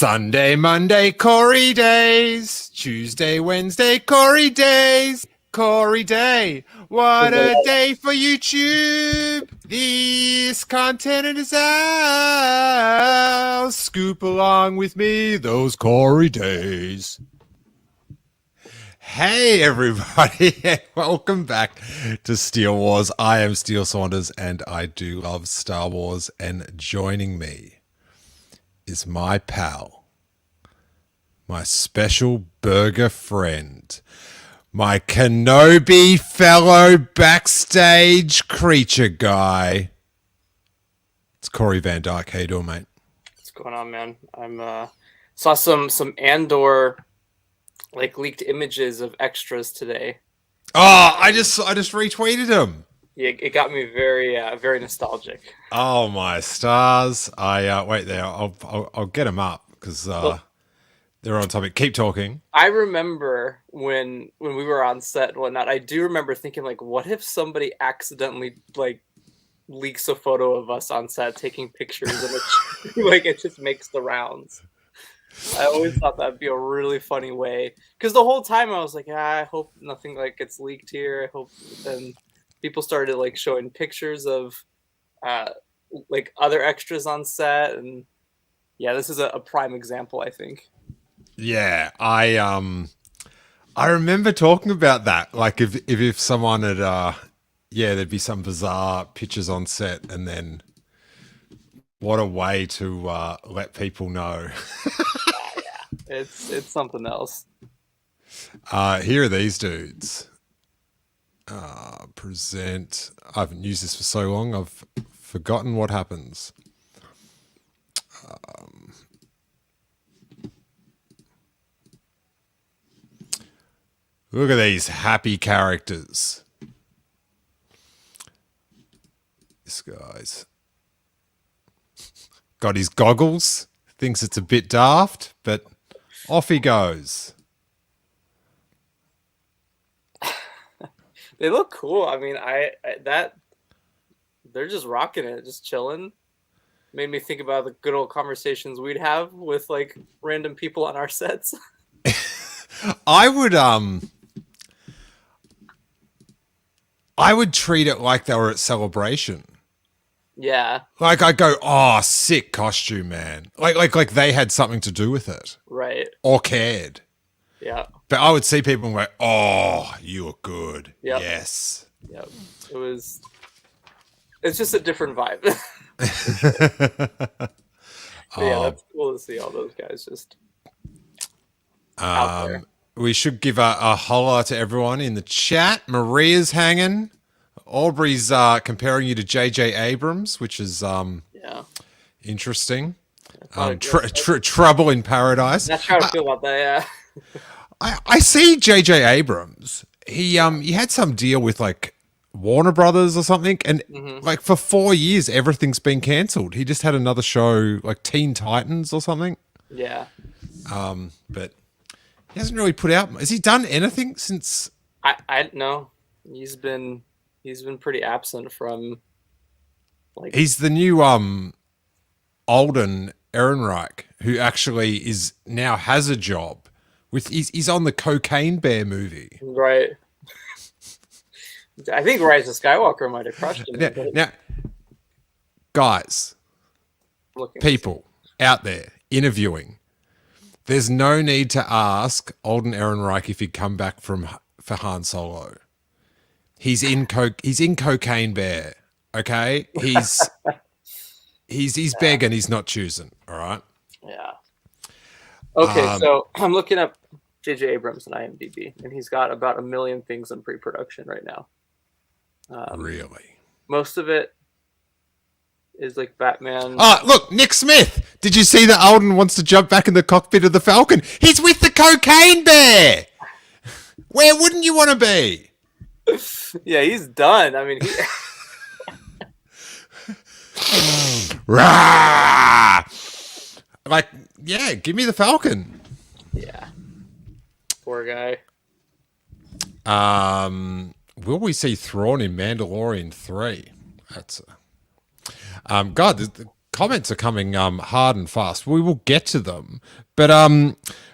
Sunday, Monday, Corey days. Tuesday, Wednesday, Corey days. Corey Day. What a day for YouTube. This content is ours. Scoop along with me those Corey days. Hey everybody, welcome back to Steele Wars. I am Steele Saunders and I do love Star Wars, and joining me is my pal, my special burger friend, my Kenobi fellow backstage creature guy. It's Corey Van Dyke. How you doing, mate? What's going on, man? Saw some Andor leaked images of extras today. Oh, I just retweeted them. Yeah, it got me very nostalgic. Oh my stars! Wait there. I'll get them up because they're on topic. Keep talking. I remember when we were on set and whatnot. I do remember thinking, like, what if somebody accidentally leaks a photo of us on set taking pictures and it just makes the rounds. I always thought that'd be a really funny way, because the whole time I was like, I hope nothing gets leaked here. I hope. And people started showing pictures of other extras on set, and yeah, this is a prime example, I think. Yeah, I remember talking about that. Like if someone had there'd be some bizarre pictures on set, and then what a way to let people know. It's something else. Here are these dudes. Present. I haven't used this for so long, I've forgotten what happens. Look at these happy characters. This guy's got his goggles, thinks it's a bit daft, but off he goes. They look cool. I mean, they're just rocking it, just chilling. Made me think about the good old conversations we'd have with random people on our sets. I would treat it like they were at Celebration. Yeah. I go, oh, sick costume, man. Like they had something to do with it. Right. Or cared. Yeah. But I would see people and go, oh, you look good. Yep. Yes. Yep. It's just a different vibe. Yeah, that's cool to see all those guys just out there. We should give a holler to everyone in the chat. Maria's hanging. Aubrey's comparing you to J.J. Abrams, which is interesting. Trouble in Paradise. Not sure how to feel about that, yeah. I see J.J. Abrams. He had some deal with Warner Brothers or something, and for 4 years everything's been cancelled. He just had another show Teen Titans or something. Yeah. But he hasn't really put out. Has he done anything since? I no. He's been pretty absent from. He's the new Alden Ehrenreich, who actually now has a job with. He's on the Cocaine Bear movie. Right. I think Rise of Skywalker might have crushed him. Now, guys, people out there interviewing, there's no need to ask Alden Ehrenreich if he'd come back for Han Solo. He's in Cocaine Bear, okay? He's begging, he's not choosing, all right? Yeah. Okay, so I'm looking up J.J. Abrams on IMDb, and he's got about 1 million things in pre-production right now. Really? Most of it is Batman. Oh, look, Nick Smith. Did you see that Alden wants to jump back in the cockpit of the Falcon? He's with the Cocaine Bear. Where wouldn't you want to be? Yeah, he's done. I mean, give me the Falcon. Yeah. Poor guy. Will we see Thrawn in Mandalorian 3? That's God. comments are coming hard and fast. We will get to them, but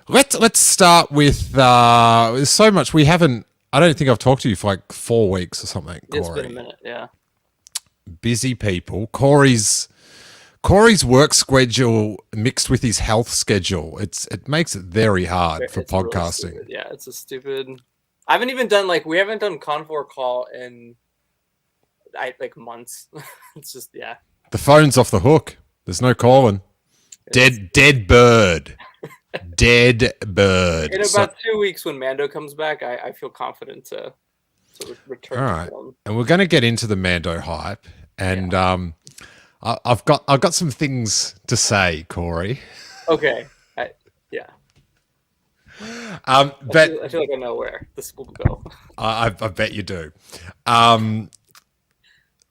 let's start with there's so much we haven't. I don't think I've talked to you for like 4 weeks or something, Corey. It's been a minute, yeah. Busy people. Corey's work schedule mixed with his health schedule. It makes it very hard for podcasting. Really yeah, it's a stupid. I haven't even done we haven't done Confor call in months. It's just The phone's off the hook. There's no calling. Dead bird. Dead bird. In about 2 weeks when Mando comes back, I feel confident to return. All right, and we're going to get into the Mando hype, and I've got some things to say, Corey. Okay. But I feel like I know where this will go. I bet you do.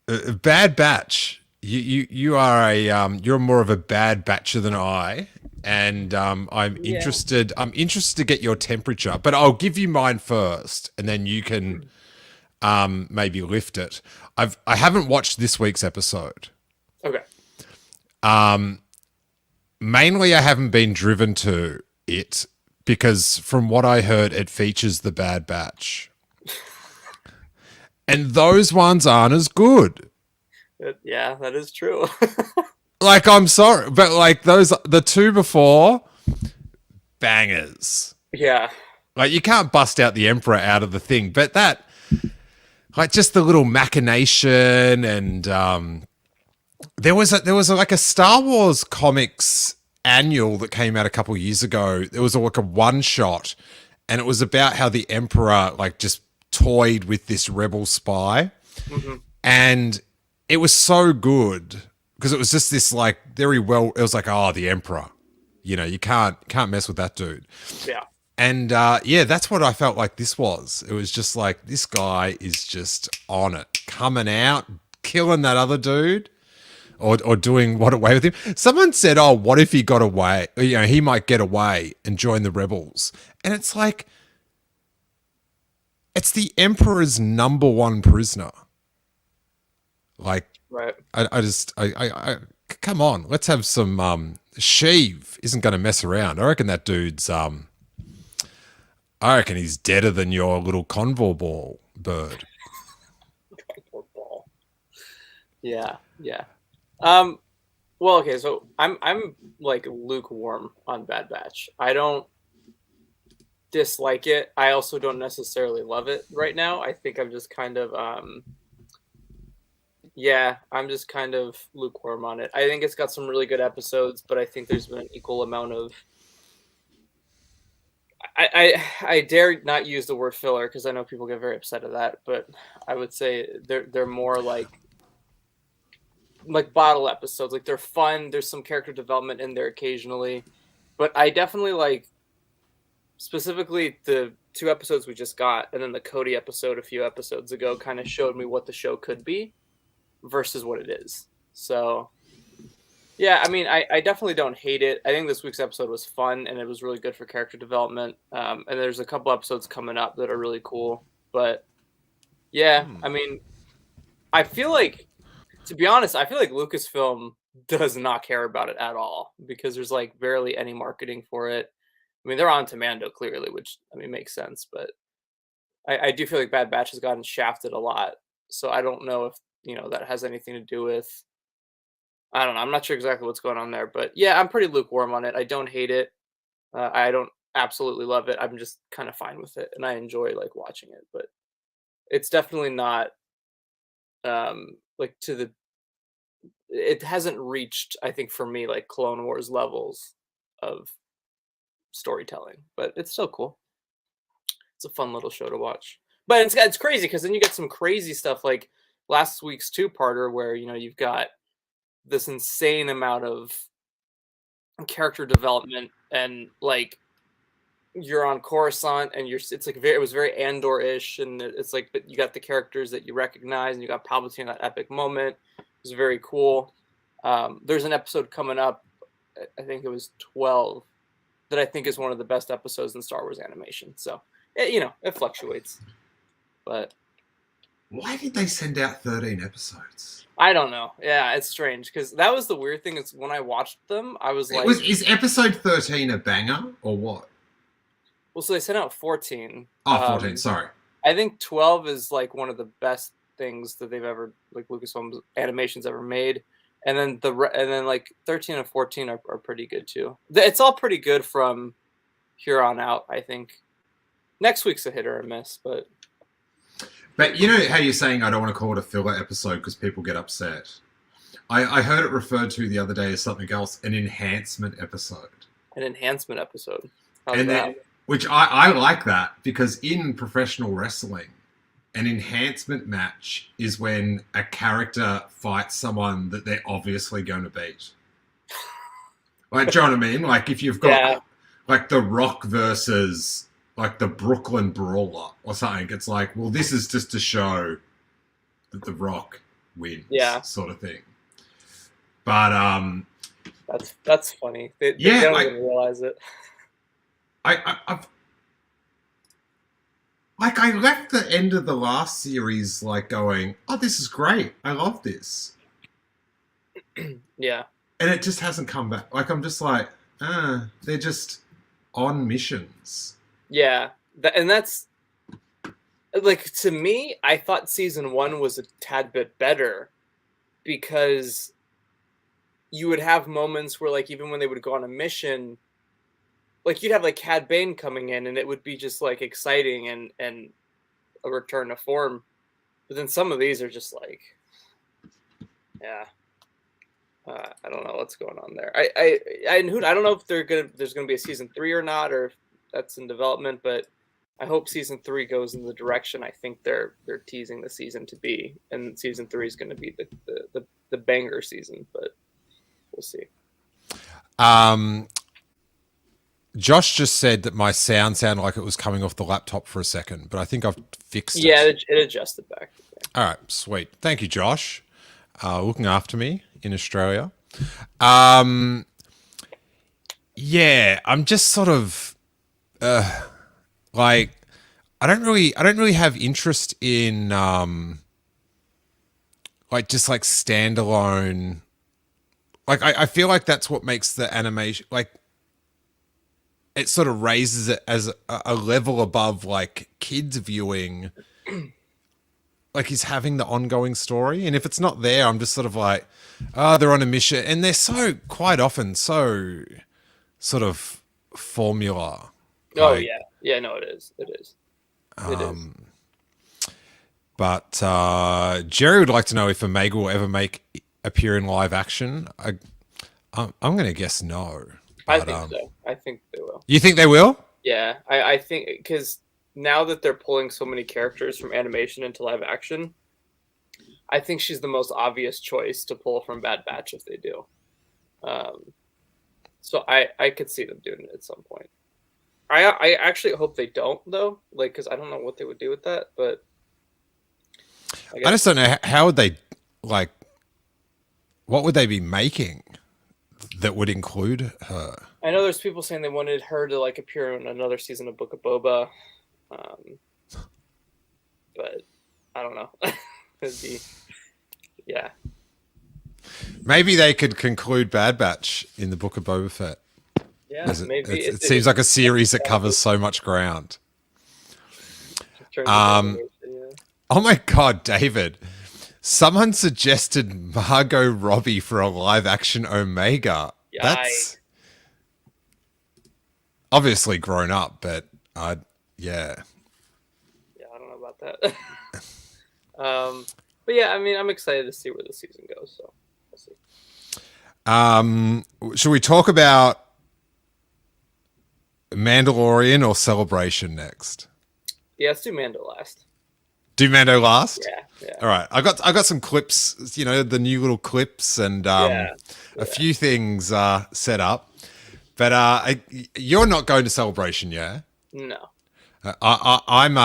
Bad Batch. You are you're more of a Bad Batcher than I, and I'm interested. I'm interested to get your temperature, but I'll give you mine first, and then you can maybe lift it. I haven't watched this week's episode. Okay. Mainly, I haven't been driven to it because, from what I heard, it features the Bad Batch, and those ones aren't as good. Yeah, that is true. Like, I'm sorry, but like the 2 before, bangers. Yeah. Like, you can't bust out the Emperor out of the thing, but that, like, just the little machination, and there was like a Star Wars comics annual that came out a couple years ago. It was like a one shot, and it was about how the Emperor like just toyed with this rebel spy, and it was so good because it was just this like very well. It was like, oh, the Emperor, you can't mess with that dude. Yeah. And that's what I felt like this was. It was just like, this guy is just on it, coming out, killing that other dude, or doing what away with him. Someone said, oh, what if he got away? He might get away and join the rebels. And it's like, it's the Emperor's number one prisoner. Like, right. I come on, let's have some, Sheev isn't going to mess around. I reckon that dude's, I reckon he's deader than your little convo ball bird. Convo ball. Yeah. Well, okay, so I'm like lukewarm on Bad Batch. I don't dislike it. I also don't necessarily love it right now. I think I'm just kind of I'm just kind of lukewarm on it. I think it's got some really good episodes, but I think there's been an equal amount of I dare not use the word filler because I know people get very upset at that, but I would say they're more like bottle episodes. Like, they're fun. There's some character development in there occasionally, but I definitely like specifically the 2 episodes we just got, and then the Cody episode a few episodes ago kind of showed me what the show could be versus what it is. So yeah, I mean, I definitely don't hate it. I think this week's episode was fun, and it was really good for character development. And there's a couple episodes coming up that are really cool. But yeah, I mean, I feel like, to be honest, I feel like Lucasfilm does not care about it at all because there's like barely any marketing for it. I mean, they're on to Mando clearly, which I mean makes sense, but I do feel like Bad Batch has gotten shafted a lot. So I don't know if that has anything to do with. I don't know. I'm not sure exactly what's going on there, but yeah, I'm pretty lukewarm on it. I don't hate it. I don't absolutely love it. I'm just kind of fine with it, and I enjoy like watching it. But it's definitely not like to the. It hasn't reached, I think, for me, like Clone Wars levels of storytelling, but it's still cool. It's a fun little show to watch. But it's crazy because then you get some crazy stuff like last week's 2-parter where you've got this insane amount of character development, and like you're on Coruscant and it's like it was very Andor-ish, and it's like, but you got the characters that you recognize, and you got Palpatine in that epic moment. It was very cool. There's an episode coming up, I think it was 12, that I think is one of the best episodes in Star Wars animation. So it fluctuates, but Why did they send out 13 episodes? I don't know. Yeah, it's strange because that was the weird thing. Is when I watched them, I was like, Is episode 13 a banger or what? well, so they sent out 14. Oh, 14, sorry. I think 12 is like one of the best things that they've ever, like Lucasfilm Animation's ever made. And then like 13 and 14 are pretty good too. It's all pretty good from here on out, I think. Next week's a hit or a miss, but you know how you're saying I don't want to call it a filler episode because people get upset. I heard it referred to the other day as something else, an enhancement episode. An enhancement episode. How's that? Which I like that because in professional wrestling, an enhancement match is when a character fights someone that they're obviously going to beat. Like, do you know what I mean? Like if you've got like The Rock versus like the Brooklyn Brawler or something, it's like, well, this is just to show that The Rock wins, sort of thing. But that's funny. They don't even realize it. I've like I left the end of the last series like going, oh, this is great. I love this. Yeah. And it just hasn't come back. Like I'm just like, they're just on missions. Yeah, and that's like, to me, I thought season 1 was a tad bit better because you would have moments where, like, even when they would go on a mission, like you'd have like Cad Bane coming in, and it would be just like exciting and a return to form. But then some of these are just like, I don't know what's going on there. I don't know if there's gonna be a season 3 or not, or if that's in development, but I hope season 3 goes in the direction I think they're teasing the season to be, and season 3 is going to be the banger season, but we'll see. Josh just said that my sound sounded like it was coming off the laptop for a second, but I think I've fixed it. Yeah, it adjusted back. All right, sweet. Thank you, Josh. Looking after me in Australia. Yeah, I'm just sort of like I don't really have interest in like just like standalone. Like I feel like that's what makes the animation, like it sort of raises it as a level above like kids viewing. Like he's having the ongoing story, and if it's not there, I'm just sort of like, oh, they're on a mission, and they're so quite often so sort of formula. Oh like, yeah, no, it is. It is. But Jerry would like to know if Omega will ever appear in live action. I'm going to guess no. But, I think so. I think they will. You think they will? Yeah, I think because now that they're pulling so many characters from animation into live action, I think she's the most obvious choice to pull from Bad Batch if they do. So I could see them doing it at some point. I actually hope they don't, though, like, because I don't know what they would do with that, but I just don't know how would they, like, what would they be making that would include her? I know there's people saying they wanted her to like appear in another season of Book of Boba, but I don't know. It'd be, yeah. Maybe they could conclude Bad Batch in the Book of Boba Fett. Yeah, maybe. It seems like a series that covers so much ground. Oh my God, David. Someone suggested Margot Robbie for a live action Omega. That's obviously grown up, but yeah. Yeah, I don't know about that. But yeah, I mean, I'm excited to see where the season goes, so we'll see. Should we talk about Mandalorian or Celebration next? Yeah, let's do Mando last. Do Mando last? Yeah. All right. I got some clips, you know, the new little clips and a few things set up. But you're not going to Celebration, yeah? No. I'm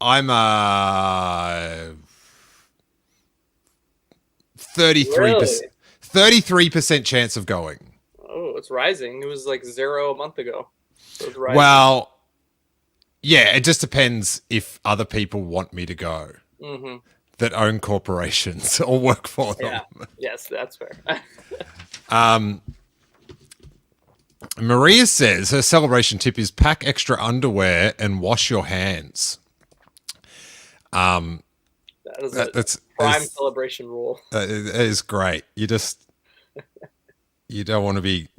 33% chance of going. Oh, it's rising. It was like 0 a month ago. So well, yeah, it just depends if other people want me to go. Mm-hmm. that own corporations or work for them. Yeah. Yes, that's fair. Maria says her celebration tip is pack extra underwear and wash your hands. That is a That's prime celebration rule. it is great. You don't want to be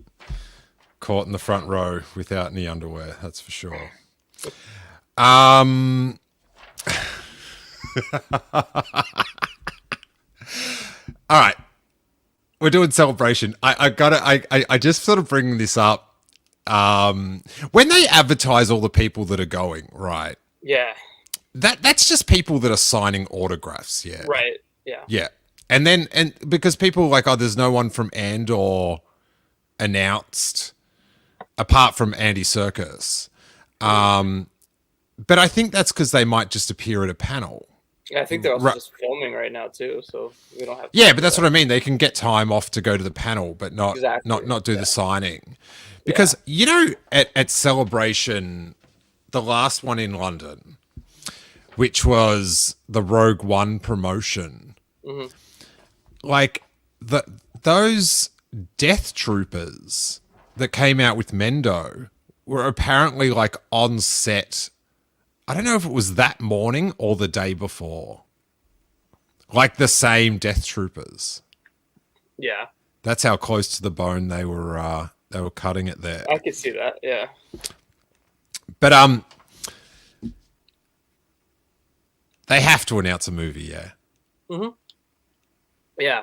caught in the front row without any underwear. That's for sure. All right, we're doing celebration. I just sort of bring this up. When they advertise all the people that are going, right? Yeah. That's just people that are signing autographs. Yeah. Right. Yeah. Yeah. And because people are like, oh, there's no one from Andor announced apart from Andy Serkis. But I think that's because they might just appear at a panel. Yeah, I think they're also just filming right now too, so we don't have. Yeah, but that's what I mean. They can get time off to go to the panel, but not do the signing, because at Celebration, the last one in London, which was the Rogue One promotion, like those Death Troopers that came out with Mendo were apparently like on set. I don't know if it was that morning or the day before. Like the same Death Troopers. Yeah. That's how close to the bone they were cutting it there. I could see that, yeah. But they have to announce a movie, yeah. Mm-hmm. Yeah.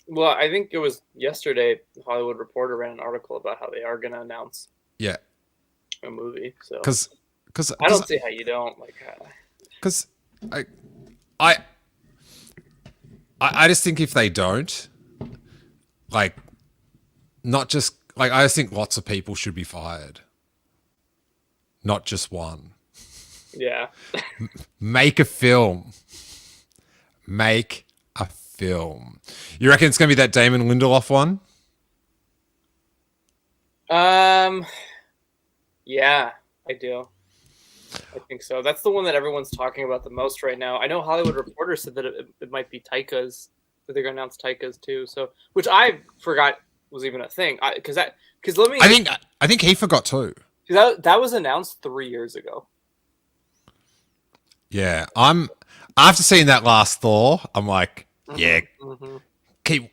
Well, I think it was yesterday the Hollywood Reporter ran an article about how they are going to announce a movie. So because I don't see how you don't like. Because I just think if they don't, like, not just like I just think lots of people should be fired, not just one. Yeah. Make a film. Make a film. You reckon it's going to be that Damon Lindelof one? Yeah, I do. I think so. That's the one that everyone's talking about the most right now. I know Hollywood Reporter said that it might be Taika's, that they're going to announce Taika's too. So, which I forgot was even a thing. I think he forgot too. That was announced 3 years ago. Yeah, after seeing that last Thor, I'm like, keep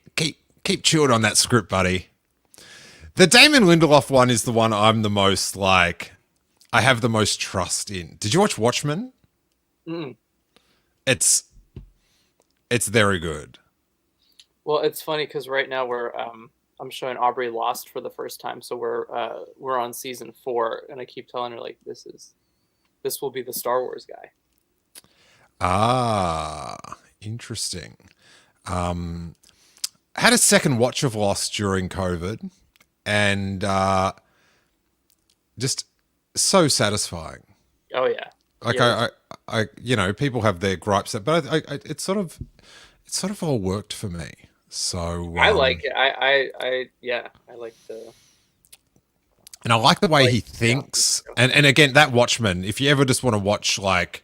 chewing on that script, buddy. The Damon Lindelof one is the one I'm the most like. I have the most trust in. Did you watch Watchmen? Mm. It's very good. Well, it's funny because right now I'm showing Aubrey Lost for the first time, so we're on season 4, and I keep telling her like this will be the Star Wars guy. Ah, interesting. I had a second watch of Lost during COVID, and just so satisfying. Oh yeah. Like I people have their gripes, but it sort of all worked for me. So I like it. I like the. And I like the way he thinks. And again, that Watchmen, if you ever just want to watch like,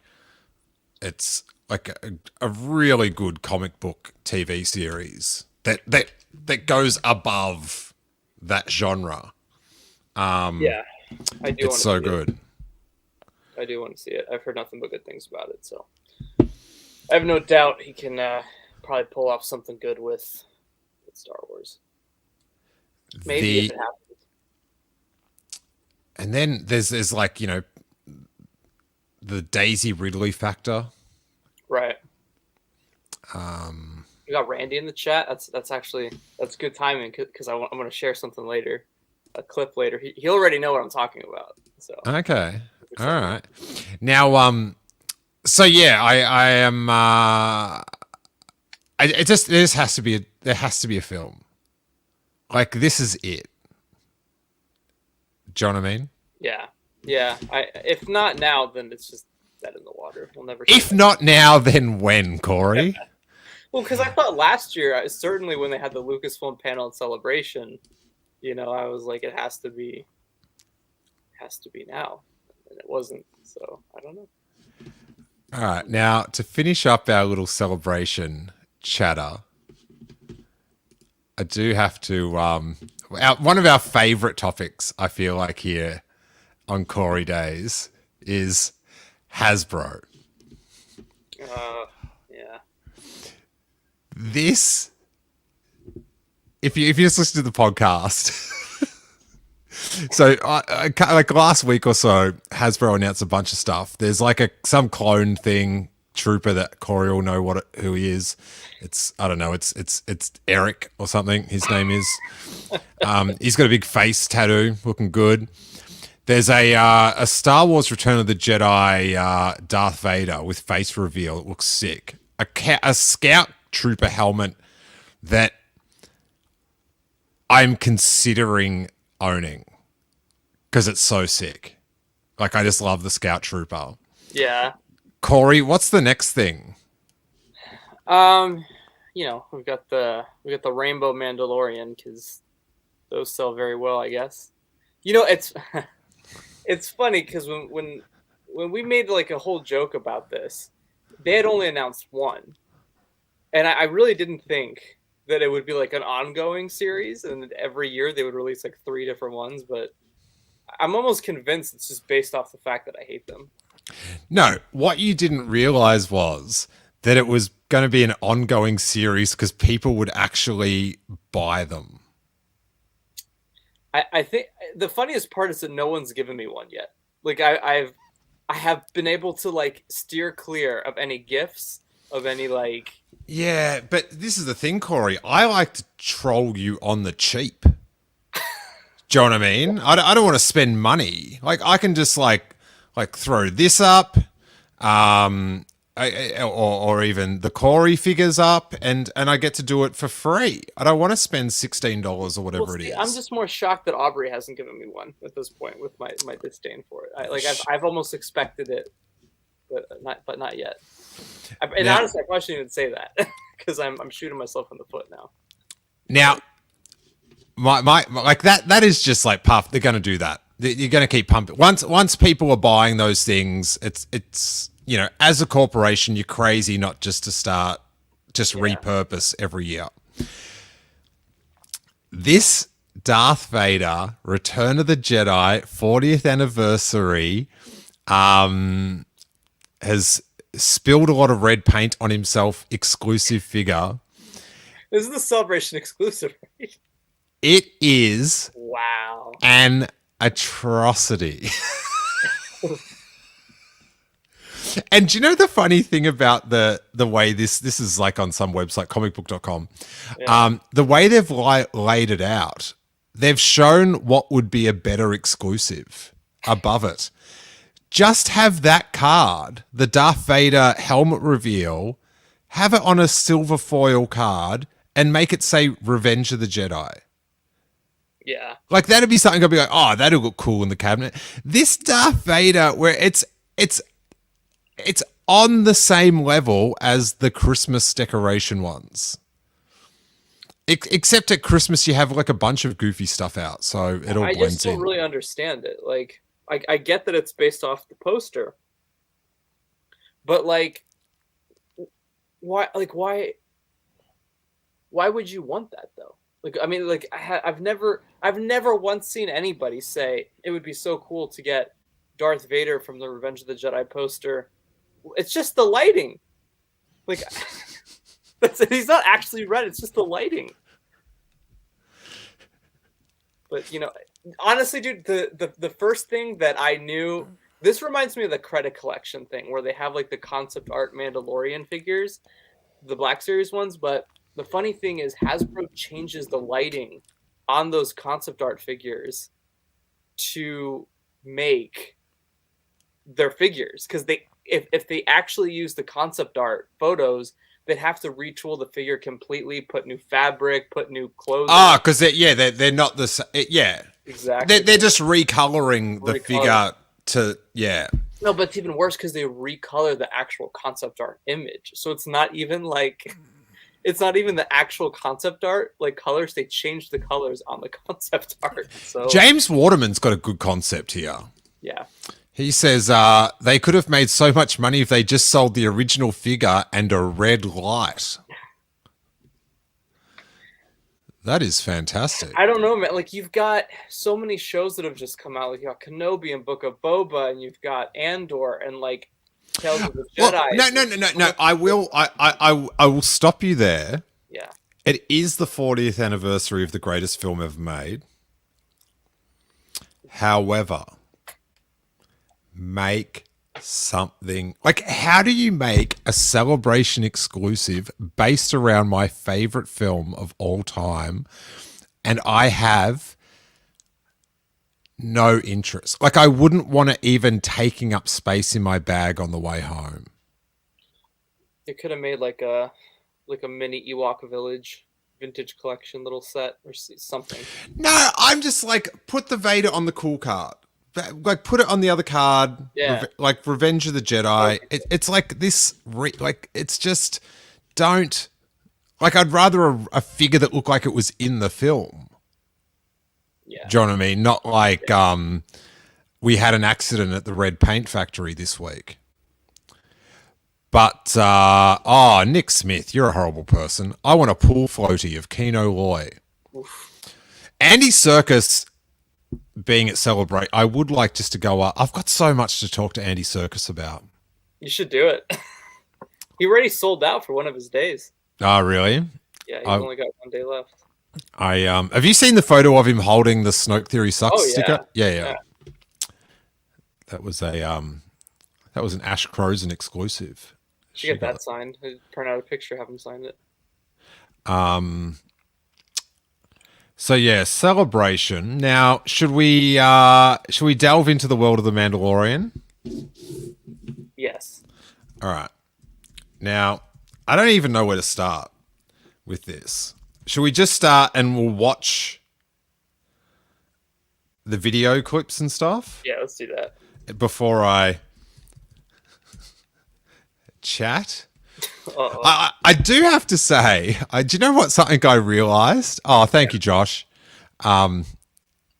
it's like a really good comic book TV series that goes above that genre. Yeah, I do. It's so good. I do want to see it. I've heard nothing but good things about it, so I have no doubt he can probably pull off something good with Star Wars. Maybe if it happens. And then there's like, the Daisy Ridley factor. Right. We got Randy in the chat. That's good timing because I'm going to share something later, a clip later. He already know what I'm talking about. So okay, all right. Now, so yeah, I am. It just has to be there has to be a film. Like this is it. Do you know what I mean? Yeah. If not now, then it's just dead in the water. We'll never. If not now, then when, Corey? Well, because I thought last year, certainly when they had the Lucasfilm panel at Celebration, I was like, it has to be now, and it wasn't. So I don't know. All right, now to finish up our little celebration chatter, I do have to. One of our favorite topics, I feel like here on Corey Days, is Hasbro. Yeah. This, if you just listen to the podcast. So, like last week or so, Hasbro announced a bunch of stuff. There's like some clone thing trooper that Corey will know who he is. It's I don't know. It's Eric or something. His name is. He's got a big face tattoo, looking good. There's a Star Wars Return of the Jedi Darth Vader with face reveal. It looks sick. A scout trooper helmet that I'm considering owning because it's so sick. Like, I just love the scout trooper. Yeah. Corey, what's the next thing? You know, we got the Rainbow Mandalorian because those sell very well, I guess. You know, it's funny because when we made like a whole joke about this, they had only announced one, and I really didn't think that it would be like an ongoing series, and every year they would release like 3 different ones. But I'm almost convinced it's just based off the fact that I hate them. No, what you didn't realize was that it was going to be an ongoing series because people would actually buy them. I think the funniest part is that no one's given me one yet. Like I have been able to like steer clear of any gifts, of any like. Yeah, but this is the thing, Corey. I like to troll you on the cheap. Do you know what I mean? I don't want to spend money. Like, I can just like throw this up, or even the Corey figures up, and I get to do it for free. I don't want to spend $16 or whatever it is. I'm just more shocked that Aubrey hasn't given me one at this point with my disdain for it. I've almost expected it, but not yet. Honestly, I probably shouldn't even say that because I'm shooting myself in the foot now. Now, my like that is just like puff. They're going to do that. You're going to keep pumping. Once people are buying those things, it's you know, as a corporation, you're crazy not just to start repurpose every year. This Darth Vader Return of the Jedi 40th anniversary has spilled a lot of red paint on himself. Exclusive figure. This is the Celebration exclusive, right? It is. Wow. An atrocity. And do you know the funny thing about the way this is like on some website, comicbook.com, Yeah. the way they've laid it out, they've shown what would be a better exclusive above it. Just have that card, the Darth Vader helmet reveal, have it on a silver foil card and make it say Revenge of the Jedi. Yeah. Like, that'd be something I'd be like, oh, that'll look cool in the cabinet. This Darth Vader, where it's on the same level as the Christmas decoration ones. Except at Christmas, you have like a bunch of goofy stuff out, so it all blends in. I just don't really understand it. Like, I get that it's based off the poster, but like, why would you want that though? Like, I mean, like, I've never once seen anybody say it would be so cool to get Darth Vader from the Revenge of the Jedi poster. It's just the lighting. Like, he's not actually red. It's just the lighting. But, you know, honestly, dude, the first thing that I knew, this reminds me of the credit collection thing where they have like the concept art Mandalorian figures, the Black Series ones. But the funny thing is Hasbro changes the lighting on those concept art figures to make their figures, because if they actually use the concept art photos, they'd have to retool the figure completely, put new fabric, put new clothes. Ah, because they're not the same. Yeah, exactly. They're just recoloring the figure to No, but it's even worse because they recolor the actual concept art image, so it's not even like. It's not even the actual concept art, like colors. They changed the colors on the concept art. So James Waterman's got a good concept here. Yeah. He says they could have made so much money if they just sold the original figure and a red light. That is fantastic. I don't know, man. Like, you've got so many shows that have just come out. Like, you got Kenobi and Book of Boba, and you've got Andor and like Tales of the Jedi. Well, no. I will stop you there. Yeah. It is the 40th anniversary of the greatest film ever made. However, make something like, how do you make a celebration exclusive based around my favorite film of all time, and I have no interest? Like, I wouldn't want it even taking up space in my bag on the way home. They could have made like a mini Ewok village vintage collection little set or something. No, I'm just like, put the Vader on the cool card. Like, put it on the other card. Yeah. Like Revenge of the Jedi. It's like this. Like, it's just, don't. Like, I'd rather a figure that looked like it was in the film. Yeah. Do you know what I mean? Not like we had an accident at the red paint factory this week. But Nick Smith, you're a horrible person. I want a pool floaty of Kino Loy. Oof. Andy Serkis being at Celebrate, I would like just to go up. I've got so much to talk to Andy Serkis about. You should do it. He already sold out for one of his days. Oh, really? Yeah, he's only got one day left. Have you seen the photo of him holding the Snoke Theory Sucks sticker? Yeah. That was an Ash Crozen exclusive. Should get that signed. Print out a picture, have him sign it. So yeah, Celebration. Now, should we delve into the world of the Mandalorian? Yes. All right. Now, I don't even know where to start with this. Should we just start and we'll watch the video clips and stuff? Yeah, let's do that. Before I chat. I do have to say, do you know what, something I realized? Oh, thank you, Josh.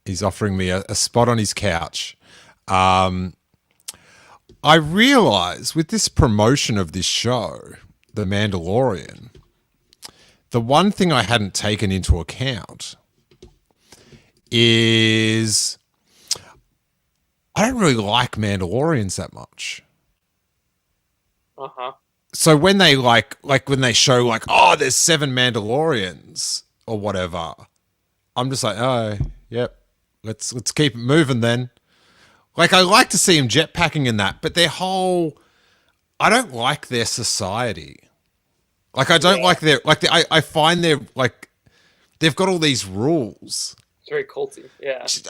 He's offering me a spot on his couch. I realize with this promotion of this show, The Mandalorian, the one thing I hadn't taken into account is I don't really like Mandalorians that much. Uh-huh. So when they when they show like, oh, there's 7 Mandalorians or whatever, I'm just like, oh, yep, let's keep it moving then. Like, I like to see them jetpacking in that, but I don't like their society. Like, I don't like I find they've got all these rules. It's very culty, yeah. It's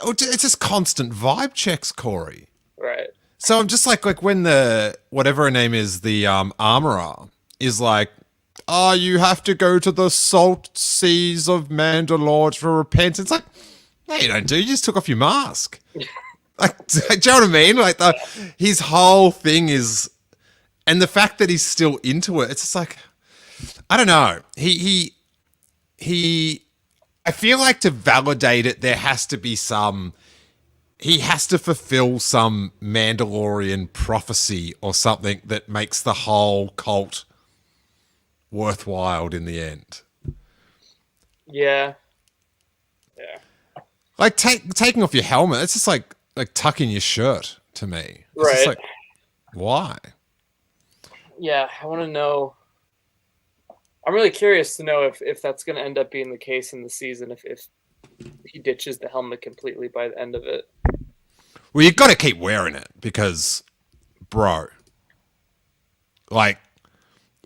just constant vibe checks, Corey. Right. So I'm just like when the, whatever her name is, the armorer is like, oh, you have to go to the salt seas of Mandalore for repentance. Like, no, you don't do. You just took off your mask. Like, do you know what I mean? Like, his whole thing is, and the fact that he's still into it, it's just like, I don't know. I feel like to validate it, there has to be he has to fulfill some Mandalorian prophecy or something that makes the whole cult worthwhile in the end. Yeah. Yeah. Like taking off your helmet, it's just like tucking your shirt to me. It's right. Just like, why? Yeah, I want to know. I'm really curious to know if that's going to end up being the case in the season, if he ditches the helmet completely by the end of it. Well, you've got to keep wearing it because, bro, like,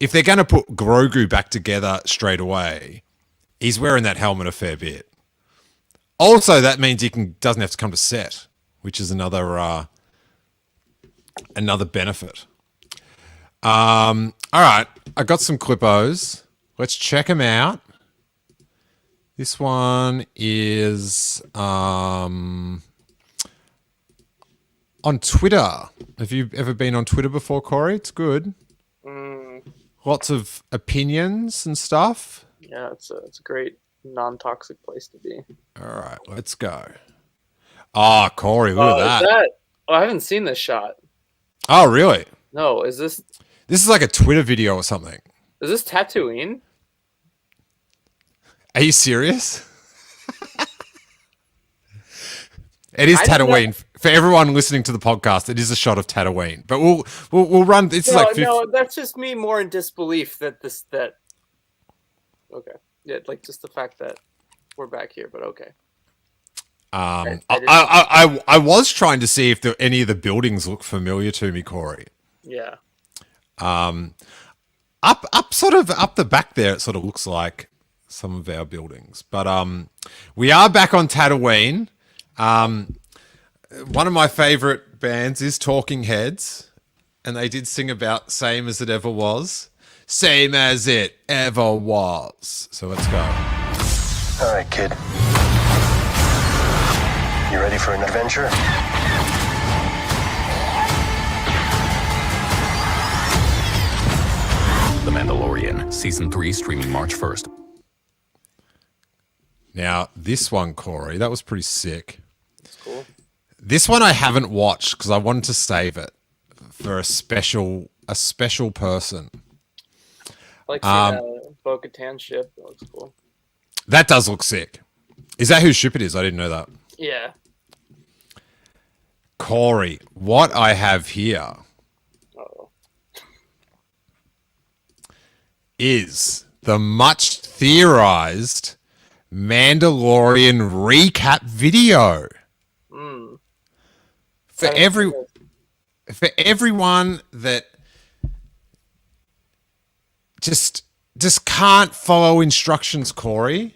if they're going to put Grogu back together straight away, he's wearing that helmet a fair bit. Also, that means he doesn't have to come to set, which is another benefit. All right, I got some clippos. Let's check them out. This one is on Twitter. Have you ever been on Twitter before, Corey? It's good. Lots of opinions and stuff. Yeah, it's a great non-toxic place to be. All right, let's go. Ah, Corey, look at that. Oh, I haven't seen this shot. Oh, really? No, is this like a Twitter video or something. Is this Tatooine? Are you serious? It is Tatooine. For everyone listening to the podcast, it is a shot of Tatooine. But we'll run. It's no, that's just me more in disbelief that. Okay, yeah, like just the fact that we're back here, but okay. I was trying to see if any of the buildings look familiar to me, Corey. Yeah. Up sort of up the back there, it sort of looks like some of our buildings. But we are back on Tatooine. One of my favorite bands is Talking Heads, and they did sing about Same As It Ever Was. Same as it ever was. So let's go. All right, kid. You ready for an adventure? The Mandalorian, Season 3, streaming March 1st. Now, this one, Corey, that was pretty sick. That's cool. This one I haven't watched because I wanted to save it for a special person. I like seeing Bo-Katan ship. That looks cool. That does look sick. Is that whose ship it is? I didn't know that. Yeah. Corey, what I have here is the much theorized Mandalorian recap video. For everyone that just can't follow instructions, Corey.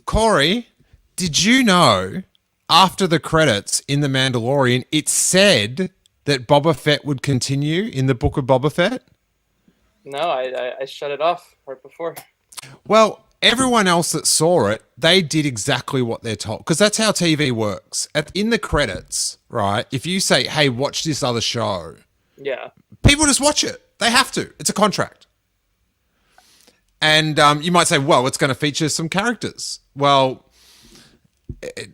Corey, did you know after the credits in The Mandalorian, it said that Boba Fett would continue in the Book of Boba Fett? No, I shut it off right before. Well, everyone else that saw it, they did exactly what they're told. Because that's how TV works. In the credits, right, if you say, hey, watch this other show, yeah, people just watch it. They have to. It's a contract. And you might say, well, it's going to feature some characters. Well, this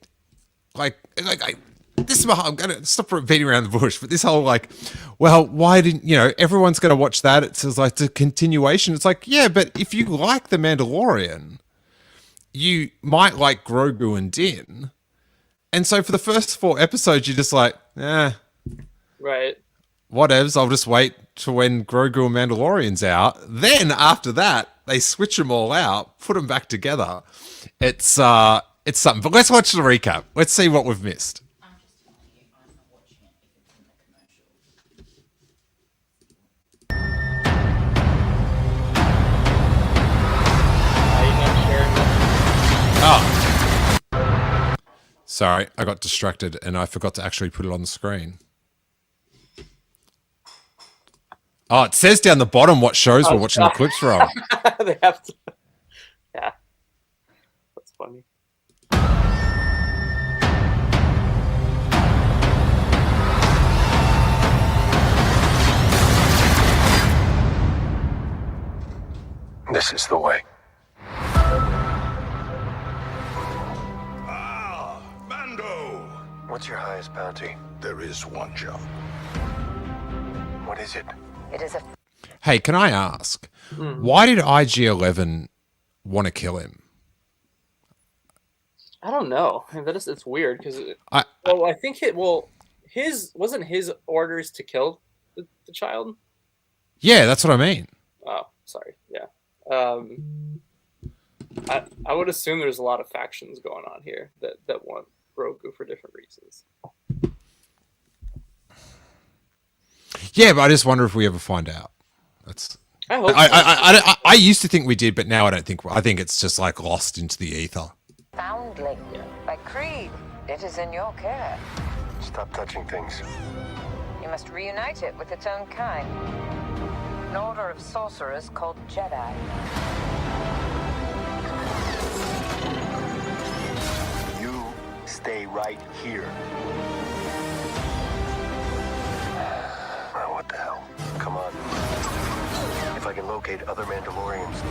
is I'm going to stop beating around the bush, but this whole well, why didn't, everyone's going to watch that. It says like the continuation. It's like, yeah, but if you like The Mandalorian, you might like Grogu and Din. And so for the first 4 episodes, you're just like, right. Whatevs, I'll just wait to when Grogu and Mandalorian's out. Then after that, they switch them all out, put them back together. It's something. But let's watch the recap. Let's see what we've missed. I'm just telling you, I'm not watching it if it's in the commercial. Oh. Sorry, I got distracted and I forgot to actually put it on the screen. Oh, it says down the bottom what shows we're watching the clips from. They have to. Yeah. That's funny. This is the way. Mando! What's your highest bounty? There is one job. What is it? It is a Hey, can I ask, why did IG-11 want to kill him? I don't know. I mean, it's weird because I think wasn't his orders to kill the child. Yeah, that's what I mean. Oh, sorry. Yeah. I would assume there's a lot of factions going on here that want Grogu for different reasons. Yeah, but I just wonder if we ever find out. I hope. I used to think we did, but now I don't think. I think it's just like lost into the ether. foundling by Creed. It is in your care. Stop touching things. You must reunite it with its own kind. An order of sorcerers called Jedi. You stay right here. What the hell? Come on. If I can locate other Mandalorians,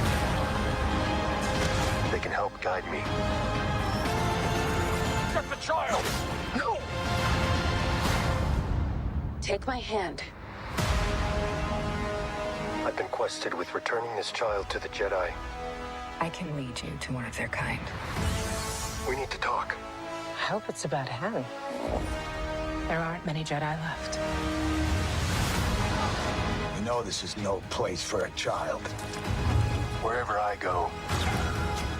they can help guide me. Get the child! No! Take my hand. I've been quested with returning this child to the Jedi. I can lead you to one of their kind. We need to talk. I hope it's about him. There aren't many Jedi left. You know this is no place for a child. Wherever I go,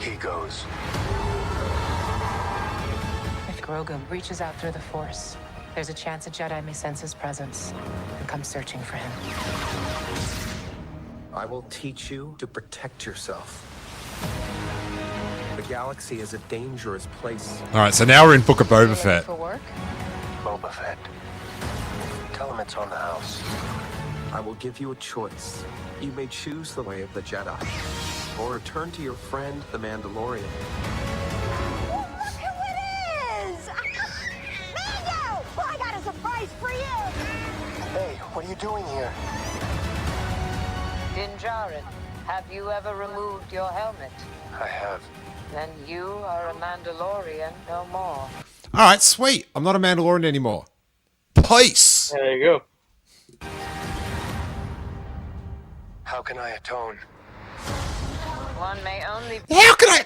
he goes. If Grogu reaches out through the Force, there's a chance a Jedi may sense his presence and come searching for him. I will teach you to protect yourself. The galaxy is a dangerous place. All right, so now we're in Book of Boba Late Fett. for work? Boba Fett. Tell him it's on the house. I will give you a choice. You may choose the way of the Jedi, or return to your friend, the Mandalorian. Look who it is! Mando! Well, I got a surprise for you! Hey, what are you doing here? Din Djarin, have you ever removed your helmet? I have. Then you are a Mandalorian no more. All right, sweet. I'm not a Mandalorian anymore. Peace. There you go. How can I atone? One may only How can I?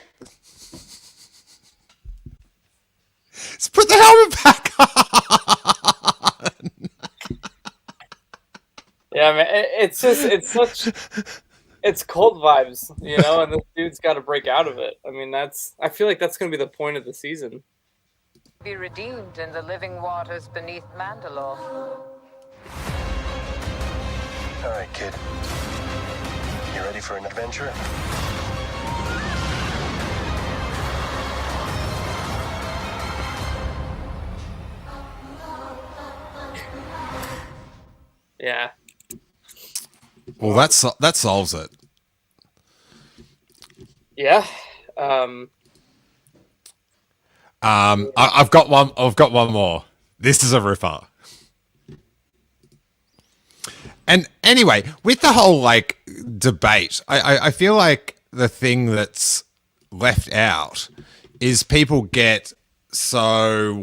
Let's put the helmet back on. Yeah, man, it's cult vibes, you know, and this dude's got to break out of it. I mean, I feel like that's going to be the point of the season. be redeemed in the living waters beneath Mandalore. All right, kid. You ready for an adventure? Yeah. Well, that solves it. Yeah. I've got one. I've got one more. This is a ripper. And anyway, with the whole like debate, I feel like the thing that's left out is people get so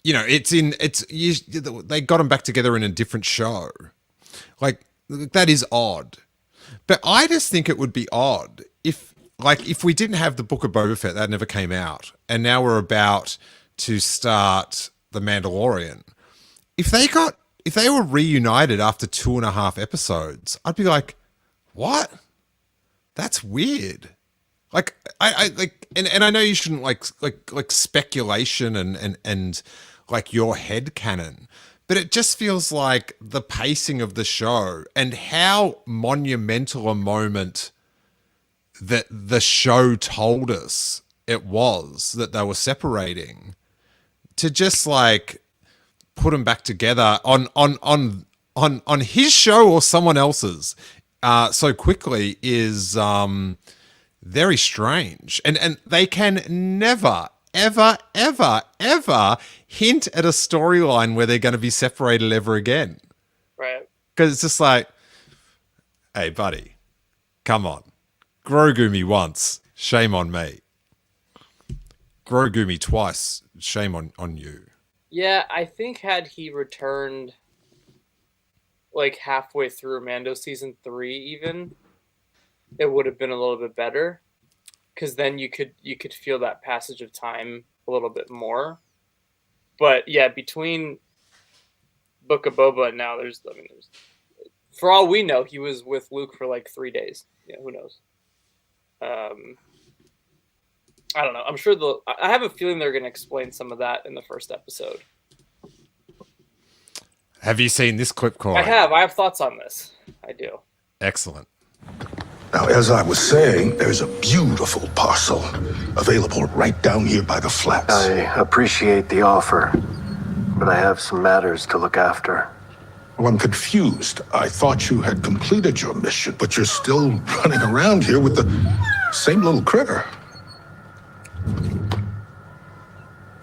they got them back together in a different show. Like that is odd. But I just think it would be odd if we didn't have the Book of Boba Fett, that never came out, and now we're about to start The Mandalorian. If they were reunited after 2.5 episodes, I'd be like, what? That's weird. Like I I know you shouldn't like speculation and like your head canon, but it just feels like the pacing of the show and how monumental a moment that the show told us it was that they were separating, to just like put them back together on his show or someone else's so quickly is very strange. And they can never ever hint at a storyline where they're going to be separated ever again. Right. Because it's just like, hey, buddy, come on. Grogu me once, shame on me. Grogu me twice, shame on you. Yeah, I think had he returned like halfway through Mando season 3 even, it would have been a little bit better. Because then you could feel that passage of time a little bit more. But yeah, between Book of Boba and now, there's for all we know, he was with Luke for like 3 days. Yeah, who knows? I don't know. I'm sure I have a feeling they're going to explain some of that in the first episode. Have you seen this clip, Corey? I have. I have thoughts on this. I do. Excellent. Now, as I was saying, there's a beautiful parcel available right down here by the flats. I appreciate the offer, but I have some matters to look after. Well, I'm confused. I thought you had completed your mission, but you're still running around here with the same little critter.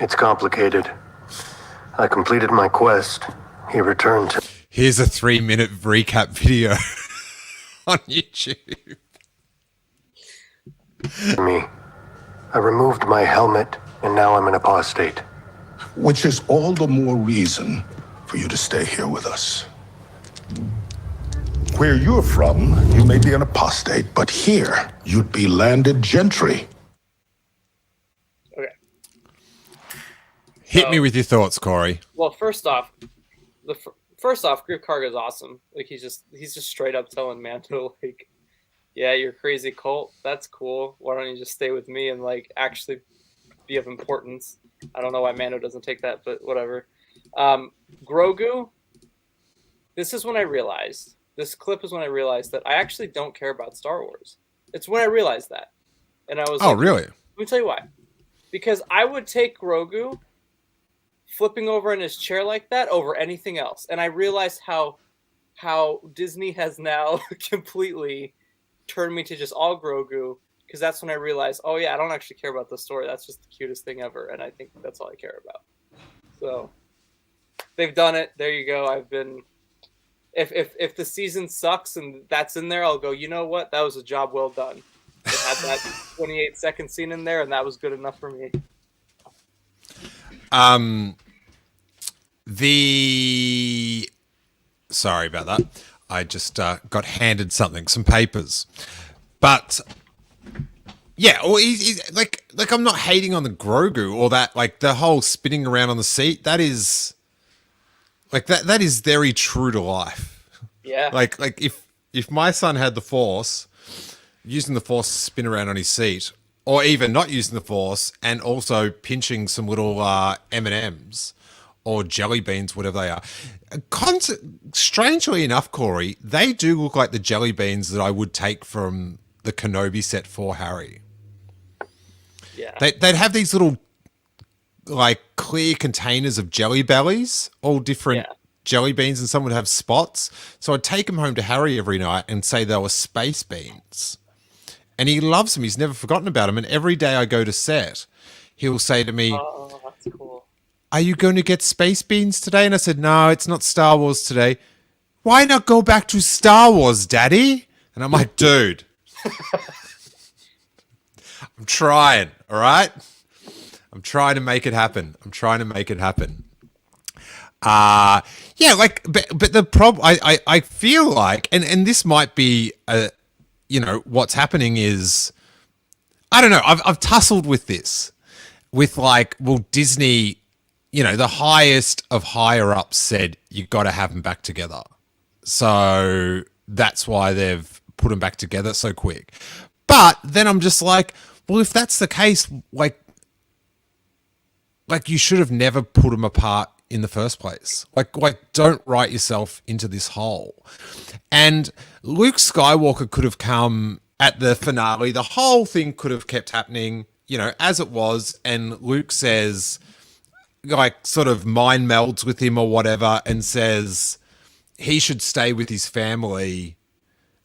It's complicated. I completed my quest. He returned to Here's a 3-minute recap video on YouTube. me. I removed my helmet, and now I'm an apostate. Which is all the more reason for you to stay here with us. Where you're from, you may be an apostate, but here, you'd be landed gentry. Okay. Hit me with your thoughts, Corey. Well, first off, Griff Karga's awesome. Like he's just straight up telling Mando like, yeah, you're a crazy cult. That's cool. Why don't you just stay with me and like actually be of importance? I don't know why Mando doesn't take that, but whatever. Grogu. This is when I realized. This clip is when I realized that I actually don't care about Star Wars. It's when I realized that, and I was Oh, like, really? Let me tell you why. Because I would take Grogu flipping over in his chair like that over anything else, and I realized how Disney has now completely turned me to just all Grogu. Because that's when I realized, oh yeah, I don't actually care about the story. That's just the cutest thing ever, and I think that's all I care about. So they've done it. There you go. I've been. If the season sucks and that's in there, I'll go, you know what? That was a job well done. It had that 28-second scene in there, and that was good enough for me. Sorry about that. I just got handed some papers. But yeah, or he's like I'm not hating on the Grogu or that, like the whole spinning around on the seat. That is like that is very true to life. Yeah. Like if my son had the Force, using the Force to spin around on his seat, or even not using the Force and also pinching some little M&Ms or jelly beans, whatever they are. Strangely enough, Corey, they do look like the jelly beans that I would take from the Kenobi set for Harry. Yeah. They'd have these little, like, clear containers of jelly bellies, all different jelly beans, and some would have spots. So I'd take them home to Harry every night and say they were space beans. And he loves them. He's never forgotten about them. And every day I go to set, he'll say to me, oh, that's cool. Are you going to get space beans today? And I said, no, it's not Star Wars today. Why not go back to Star Wars, Daddy? And I'm like, dude, I'm trying, all right? I'm trying to make it happen. Yeah, like, but the problem, I feel like, and this might be, what's happening is, I don't know, I've tussled with this, with like, well, Disney, the highest of higher ups said, you got to have them back together. So that's why they've put them back together so quick. But then I'm just like, well, if that's the case, like you should have never put them apart in the first place. Like don't write yourself into this hole. And Luke Skywalker could have come at the finale. The whole thing could have kept happening, as it was. And Luke says, like, sort of mind melds with him or whatever, and says he should stay with his family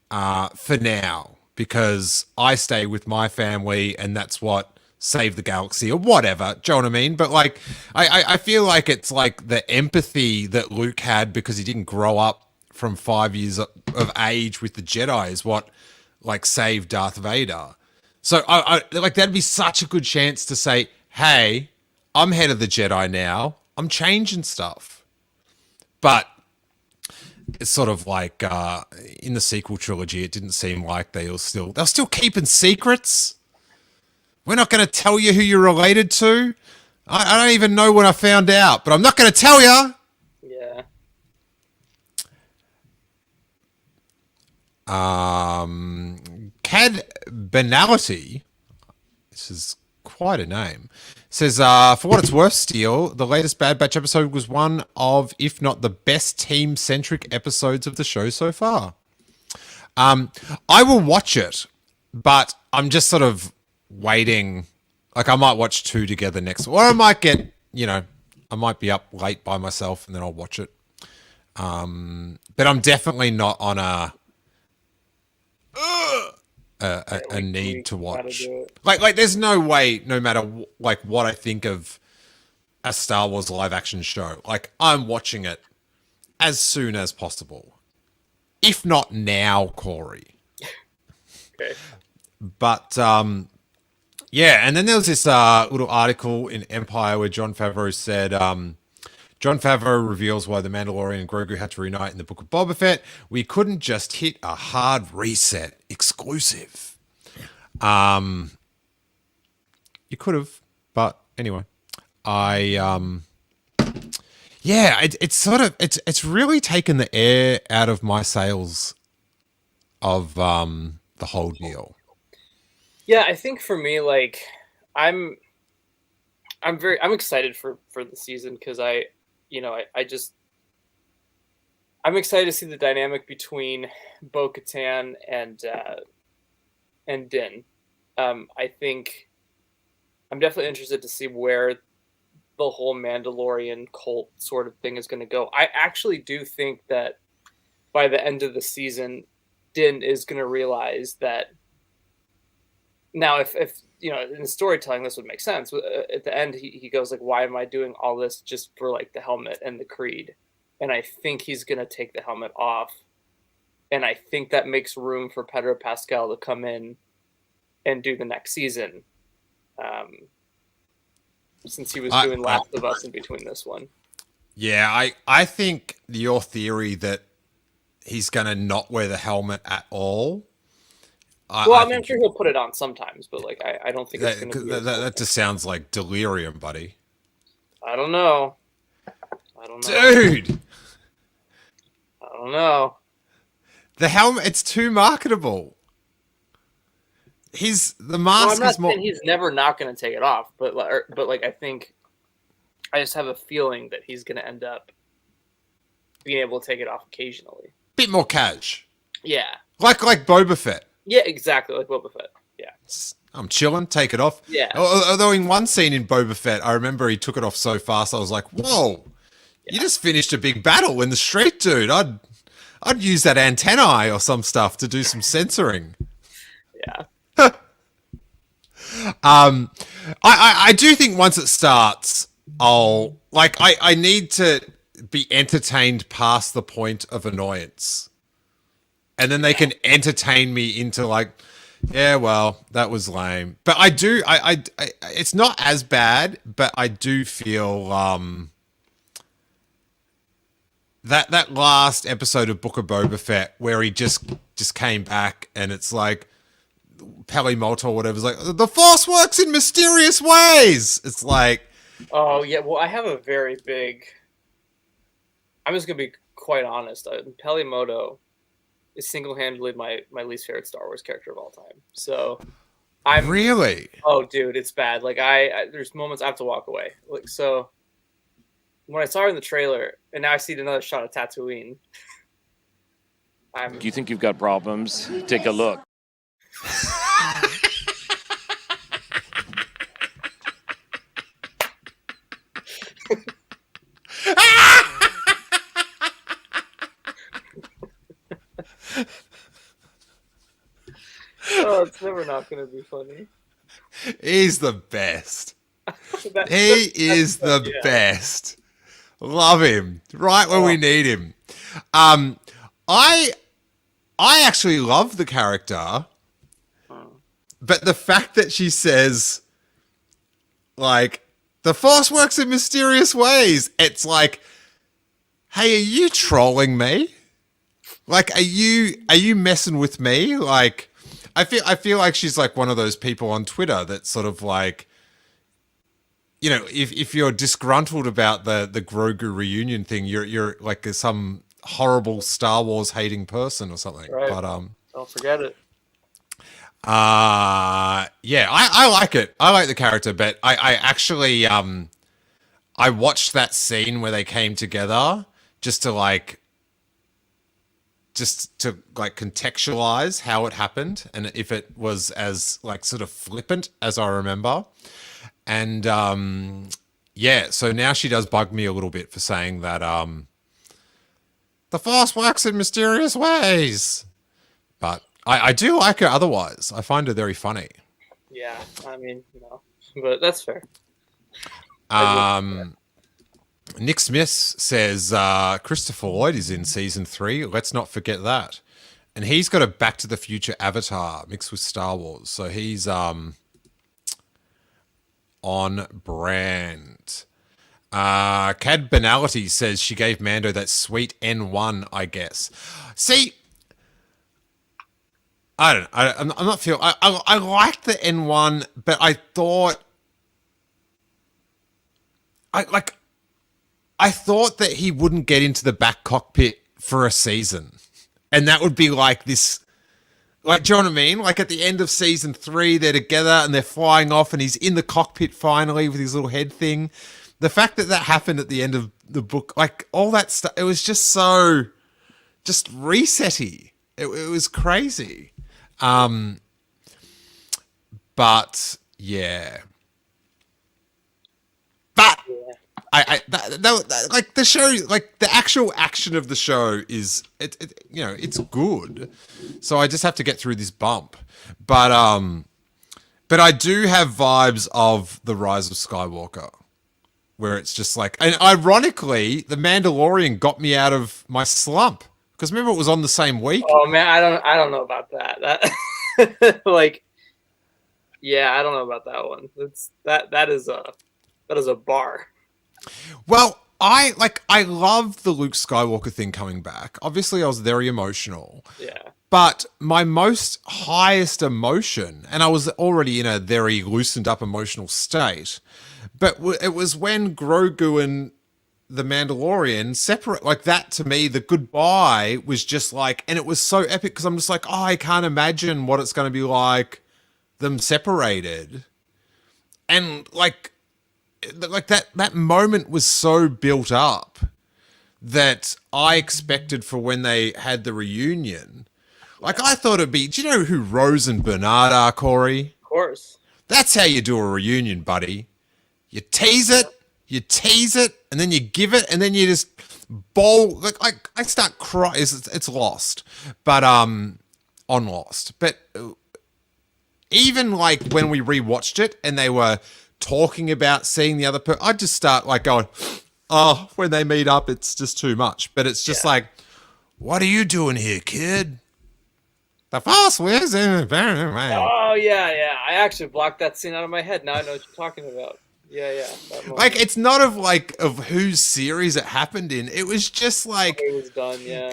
for now, because I stay with my family and that's what saved the galaxy or whatever. Do you know what I mean? But like, I feel like it's like the empathy that Luke had because he didn't grow up from 5 years of age with the Jedi is what like saved Darth Vader. So I like, that'd be such a good chance to say, hey, I'm head of the Jedi now. I'm changing stuff. But it's sort of like in the sequel trilogy, it didn't seem like they're still keeping secrets. We're not going to tell you who you're related to. I don't even know when I found out, but I'm not going to tell you. Yeah. Cad Banality, this is quite a name, says, for what it's worth, Steele, the latest Bad Batch episode was one of, if not the best team-centric episodes of the show so far. I will watch it, but I'm just sort of waiting. Like, I might watch two together next, or I might get, I might be up late by myself and then I'll watch it. But I'm definitely not on a need to watch. Like there's no way, no matter like what I think of a Star Wars live action show, like I'm watching it as soon as possible, if not now, Corey. Okay. But Yeah, and then there was this little article in Empire where Jon Favreau said, Jon Favreau reveals why the Mandalorian and Grogu had to reunite in the Book of Boba Fett. We couldn't just hit a hard reset exclusive. You could have, but anyway, it's really taken the air out of my sails of the whole deal. Yeah, I think for me, like, I'm excited for the season because I'm excited to see the dynamic between Bo-Katan and Din. I think I'm definitely interested to see where the whole Mandalorian cult sort of thing is going to go. I actually do think that by the end of the season, Din is going to realize that. Now, if in the storytelling, this would make sense. At the end, he goes like, "Why am I doing all this just for like the helmet and the creed?" And I think he's gonna take the helmet off, and I think that makes room for Pedro Pascal to come in and do the next season, since he was doing Last of Us in between this one. Yeah, I think your theory that he's gonna not wear the helmet at all. I'm sure he'll put it on sometimes, but like I don't think it's going to be. That just sounds like delirium, buddy. I don't know. Dude! I don't know. The helmet, it's too marketable. The mask is more. He's never not going to take it off, but I think I just have a feeling that he's going to end up being able to take it off occasionally. Bit more cash. Yeah. Like Boba Fett. Yeah, exactly, like Boba Fett. Yeah. I'm chilling, take it off. Yeah. Although in one scene in Boba Fett, I remember he took it off so fast, I was like, whoa, you just finished a big battle in the street, dude. I'd use that antennae or some stuff to do some censoring. Yeah. I do think once it starts, I need to be entertained past the point of annoyance. And then they can entertain me into like, yeah, well, that was lame. But I it's not as bad, but I do feel that last episode of Book of Boba Fett where he just came back and it's like Peli Motto or whatever is like, the Force works in mysterious ways. It's like, oh yeah, well, I have a very big. I'm just gonna be quite honest. Peli Motto is single-handedly my least favorite Star Wars character of all time. So, really. Oh, dude, it's bad. Like there's moments I have to walk away. Like so, when I saw her in the trailer, and now I see another shot of Tatooine. Do you think you've got problems? Take a look. Oh, it's never not going to be funny. He's the best. He is the best. Love him. Right when we need him. I actually love the character. But the fact that she says, like, the Force works in mysterious ways, it's like, hey, are you trolling me? Like, are you messing with me? Like, I feel like she's like one of those people on Twitter that sort of like, you know, if you're disgruntled about the Grogu reunion thing, you're like some horrible Star Wars hating person or something. Right. But don't forget it. Yeah, I like it. I like the character, but I actually I watched that scene where they came together just to contextualize how it happened and if it was as like sort of flippant as I remember. And yeah, so now she does bug me a little bit for saying that the Force works in mysterious ways. But I do like her otherwise. I find her very funny. Yeah, I mean, you know, but that's fair. Nick Smith says Christopher Lloyd is in season 3. Let's not forget that. And he's got a Back to the Future avatar mixed with Star Wars. So he's on brand. Cad Banality says she gave Mando that sweet N1, I guess. See, I don't know. I'm not feeling... I liked the N1, but I thought... I thought that he wouldn't get into the back cockpit for a season. And that would be like this... Like, do you know what I mean? Like, at the end of season 3, they're together and they're flying off and he's in the cockpit finally with his little head thing. The fact that that happened at the end of the book, like, all that stuff, it was just so... Just reset-y. It was crazy. But, yeah... But like the show, like the actual action of the show is it's good. So I just have to get through this bump. But I do have vibes of The Rise of Skywalker, where it's just like, and ironically, The Mandalorian got me out of my slump because remember it was on the same week. Oh man, I don't know about that. That like, yeah, I don't know about that one. That is a bar. Well, I love the Luke Skywalker thing coming back. Obviously, I was very emotional. Yeah. But my most highest emotion, and I was already in a very loosened up emotional state, but it was when Grogu and the Mandalorian separate. Like that to me, the goodbye was just like, and it was so epic because I'm just like, oh, I can't imagine what it's going to be like them separated. And like that moment was so built up that I expected for when they had the reunion. Like I thought it'd be, do you know who Rose and Bernard are, Corey? Of course. That's how you do a reunion, buddy. You tease it, and then you give it, and then you just bowl. Like I start crying. It's Lost, but on Lost. But even like when we rewatched it and they were talking about seeing the other person, I'd just start like going, oh, when they meet up, it's just too much. But it's just like, what are you doing here, kid? The Force was in. Oh yeah. I actually blocked that scene out of my head. Now I know what you're talking about. Yeah. Like it's not of whose series it happened in. It was just like it was done. Yeah.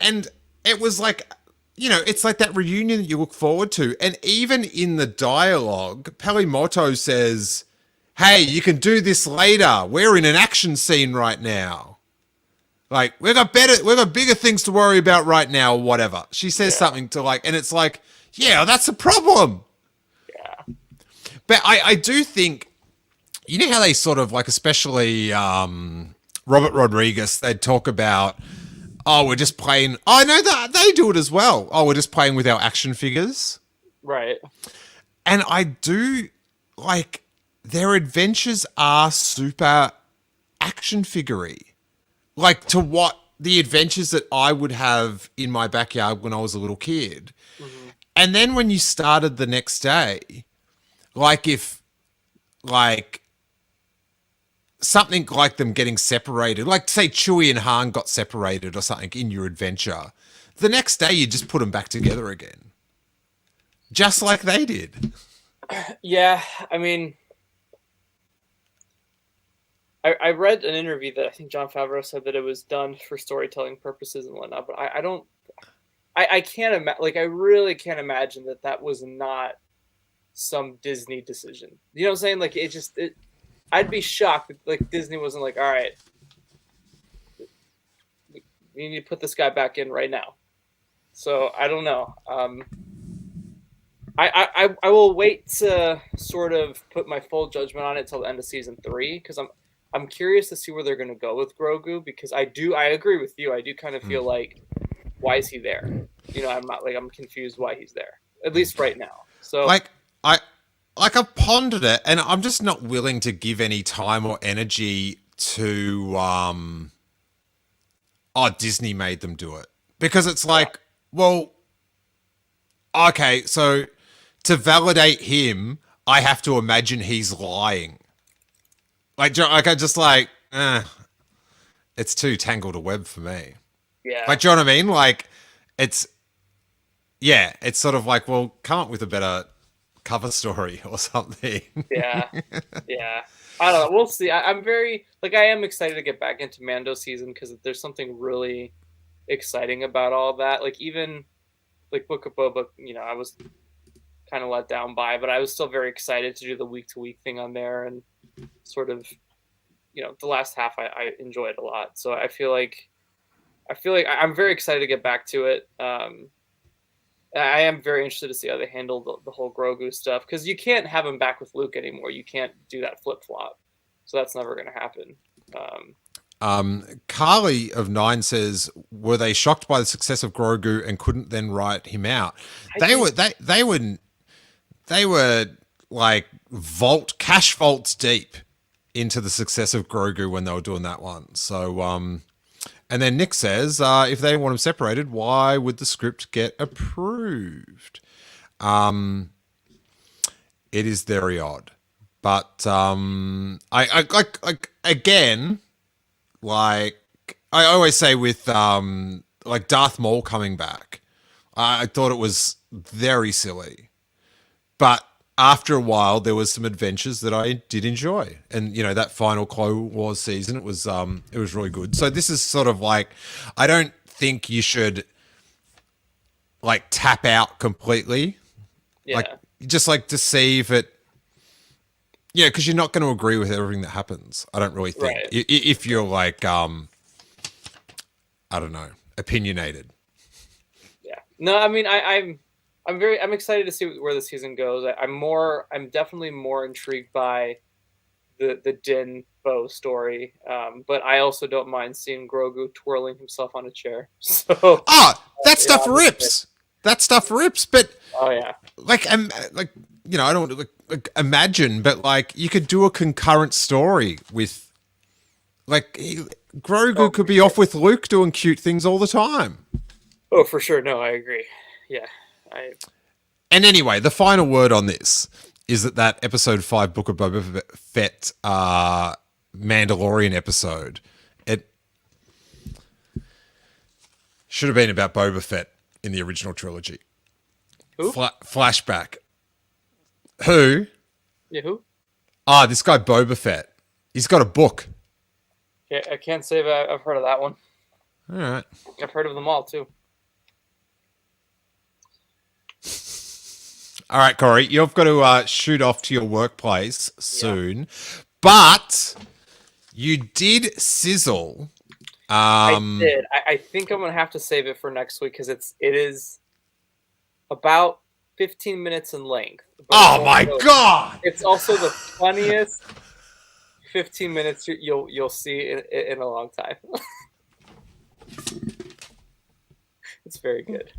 And it was like, you know, it's like that reunion that you look forward to. And even in the dialogue, Pelimoto says, hey, you can do this later. We're in an action scene right now. Like, we've got bigger things to worry about right now, or whatever. She says something to like, and it's like, yeah, that's a problem. Yeah. But I do think, you know how they sort of like, especially Robert Rodriguez, they'd talk about, oh, we're just playing. Oh, no, they do it as well. Oh, we're just playing with our action figures. Right. And I do like their adventures are super action figure-y. Like to what the adventures that I would have in my backyard when I was a little kid. Mm-hmm. And then when you started the next day, like if like something like them getting separated, like say Chewie and Han got separated or something in your adventure, the next day you just put them back together again. Just like they did. Yeah, I mean, I read an interview that I think Jon Favreau said that it was done for storytelling purposes and whatnot, but I can't imagine, like, I really can't imagine that was not some Disney decision. You know what I'm saying? Like, I'd be shocked if, like, Disney wasn't like, all right, we need to put this guy back in right now. So, I don't know. I will wait to sort of put my full judgment on it till the end of season 3, because I'm curious to see where they're going to go with Grogu, because I agree with you. I do kind of feel like, why is he there? You know, I'm confused why he's there, at least right now. So I've pondered it, and I'm just not willing to give any time or energy to Disney made them do it, because it's like, well, okay, so to validate him, I have to imagine he's lying. Like I just like, it's too tangled a web for me. Yeah. Like, do you know what I mean? Like, it's sort of like, well, come up with a better cover story or something. Yeah. I don't know. We'll see. I'm very I am excited to get back into Mando season because there's something really exciting about all of that. Like even Book of Boba, I was kind of let down by, but I was still very excited to do the week to week thing on there, and sort of, the last half I enjoyed a lot. So I feel like I'm very excited to get back to it. I am very interested to see how they handle the whole Grogu stuff, because you can't have him back with Luke anymore. You can't do that flip flop, so that's never going to happen. Carly of 9 says, were they shocked by the success of Grogu and couldn't then write him out? They were like cash vaults deep into the success of Grogu when they were doing that one. So, and then Nick says, if they didn't want him separated, why would the script get approved? It is very odd, but I always say with like Darth Maul coming back, I thought it was very silly, but after a while there was some adventures that I did enjoy, and that final Clone Wars season, it was really good. So this is sort of like, I don't think you should like tap out completely, just like to see if it, because you're not going to agree with everything that happens. I don't really think, if you're like I don't know, opinionated. Yeah, no, I mean I'm excited to see where the season goes. I'm definitely more intrigued by the Din Bo story, but I also don't mind seeing Grogu twirling himself on a chair. So that stuff rips. That stuff rips. But I don't imagine, but like you could do a concurrent story with Grogu could be off with Luke doing cute things all the time. Oh, for sure. No, I agree. Yeah. And anyway, the final word on this is that episode 5 Book of Boba Fett Mandalorian episode, it should have been about Boba Fett in the original trilogy. Who? Flashback. Who? Yeah, who? This guy Boba Fett. He's got a book. Yeah, I can't say that I've heard of that one. All right. I've heard of them all, too. All right, Corey, you've got to shoot off to your workplace soon, but you did sizzle. I did. I think I'm gonna have to save it for next week because it is about 15 minutes in length. Oh my god! It's also the funniest 15 minutes you'll see in a long time. It's very good.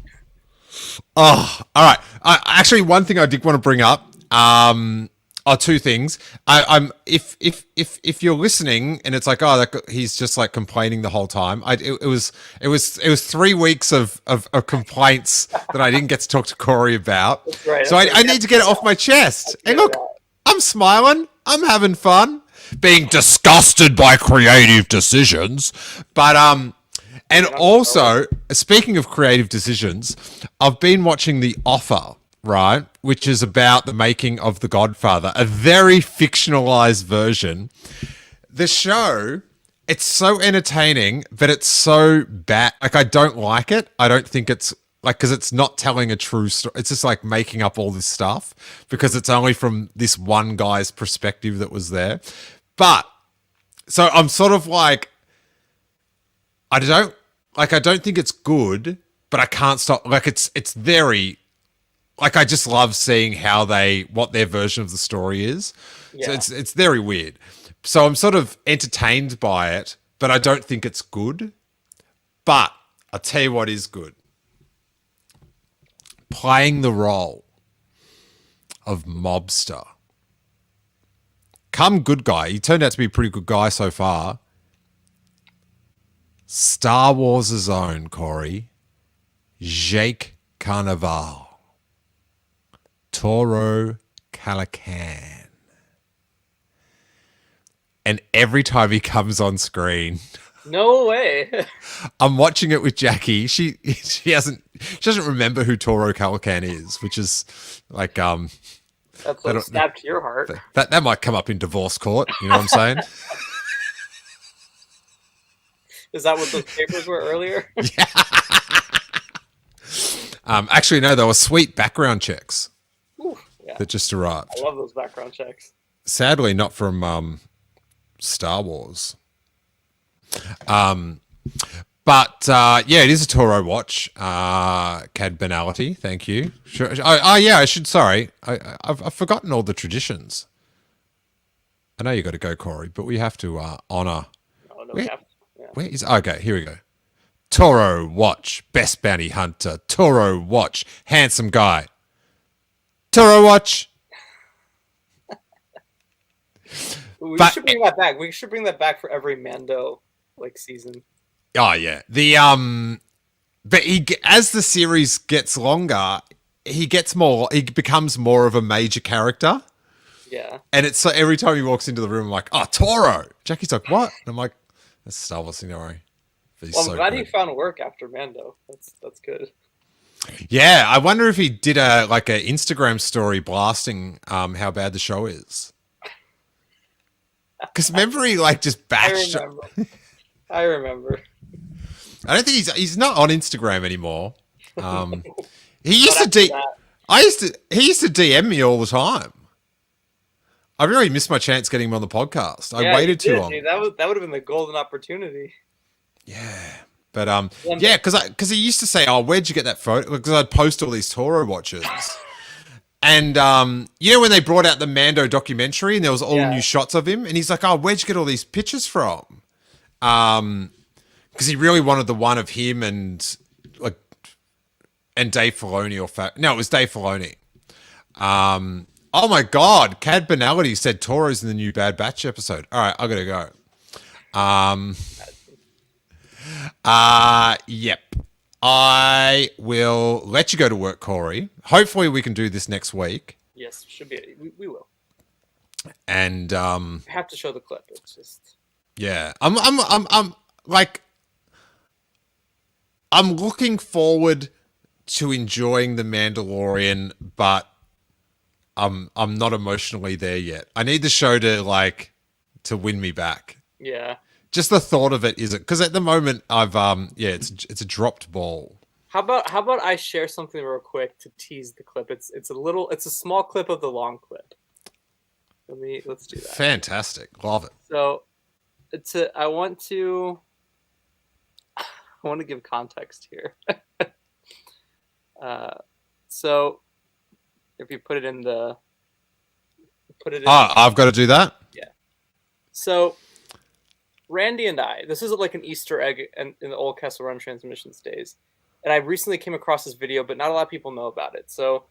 Oh, all right. Actually, one thing I did want to bring up, two things. I'm if you're listening and it's like, he's just like complaining the whole time. It was 3 weeks of complaints that I didn't get to talk to Corey about. That's right. So I need to get it off my chest. And look, I'm smiling. I'm having fun, being disgusted by creative decisions, but And also, speaking of creative decisions, I've been watching The Offer, right? Which is about the making of The Godfather, a very fictionalized version. The show, it's so entertaining, but it's so bad. Like, I don't like it. I don't think it's like, because it's not telling a true story. It's just like making up all this stuff because it's only from this one guy's perspective that was there. But, so I'm sort of like, I don't think it's good, but I can't stop. Like, it's very, like, I just love seeing what their version of the story is. Yeah. So it's very weird. So I'm sort of entertained by it, but I don't think it's good. But I'll tell you what is good. Playing the role of mobster. Come good guy. He turned out to be a pretty good guy so far. Star Wars' own, Corey, Jake Carnival, Toro Calican. And every time he comes on screen, no way. I'm watching it with Jackie. She doesn't remember who Toro Calican is, which is like That's what stabbed to your heart. That might come up in divorce court. You know what I'm saying? Is that what those papers were earlier? Yeah. Actually, no, they were sweet background checks. Ooh, yeah. That just arrived. I love those background checks. Sadly, not from Star Wars. But yeah, it is a Toro watch. Cad Banality, thank you. Sure. Oh yeah, I should. Sorry, I've forgotten all the traditions. I know you got to go, Corey, but we have to honor. Oh, no, we have to. Yeah. Where is? Okay, here we go. Toro watch, best bounty hunter. Toro watch, handsome guy. Toro watch. We should bring that back. We should bring that back for every Mando season. Oh yeah, but as the series gets longer, he becomes more of a major character. Yeah, and it's so every time he walks into the room, I'm like, oh, Toro. Jackie's like, what? And I'm like, that's Star Wars, don't worry. Well, I'm glad he found work after Mando. That's good. Yeah, I wonder if he did a Instagram story blasting how bad the show is. Because remember he just bashed. I remember. I don't think he's not on Instagram anymore. He used to he used to DM me all the time. I really missed my chance getting him on the podcast. I waited too long. Dude, that would have been the golden opportunity. Yeah. But yeah, because he used to say, "Oh, where'd you get that photo?" Because I'd post all these Toro watches. And you know when they brought out the Mando documentary and there was all new shots of him, and he's like, "Oh, where'd you get all these pictures from?" Because he really wanted the one of him and Dave Filoni it was Dave Filoni. Oh my God, Cad Banality said Toro's in the new Bad Batch episode. All right, I gotta go. Yep. I will let you go to work, Corey. Hopefully we can do this next week. Yes, should be. We will. And I have to show the clip. It's just yeah. I'm looking forward to enjoying The Mandalorian, but I'm not emotionally there yet. I need the show to win me back. Yeah. Just the thought of it is because at the moment I've it's a dropped ball. How about I share something real quick to tease the clip? It's a small clip of the long clip. Let's do that. Fantastic. Love it. So I want to give context here. So if you put it in I've got to do that? Yeah. So Randy and I, this is like an Easter egg in the old Kessel Run Transmissions days. And I recently came across this video, but not a lot of people know about it. So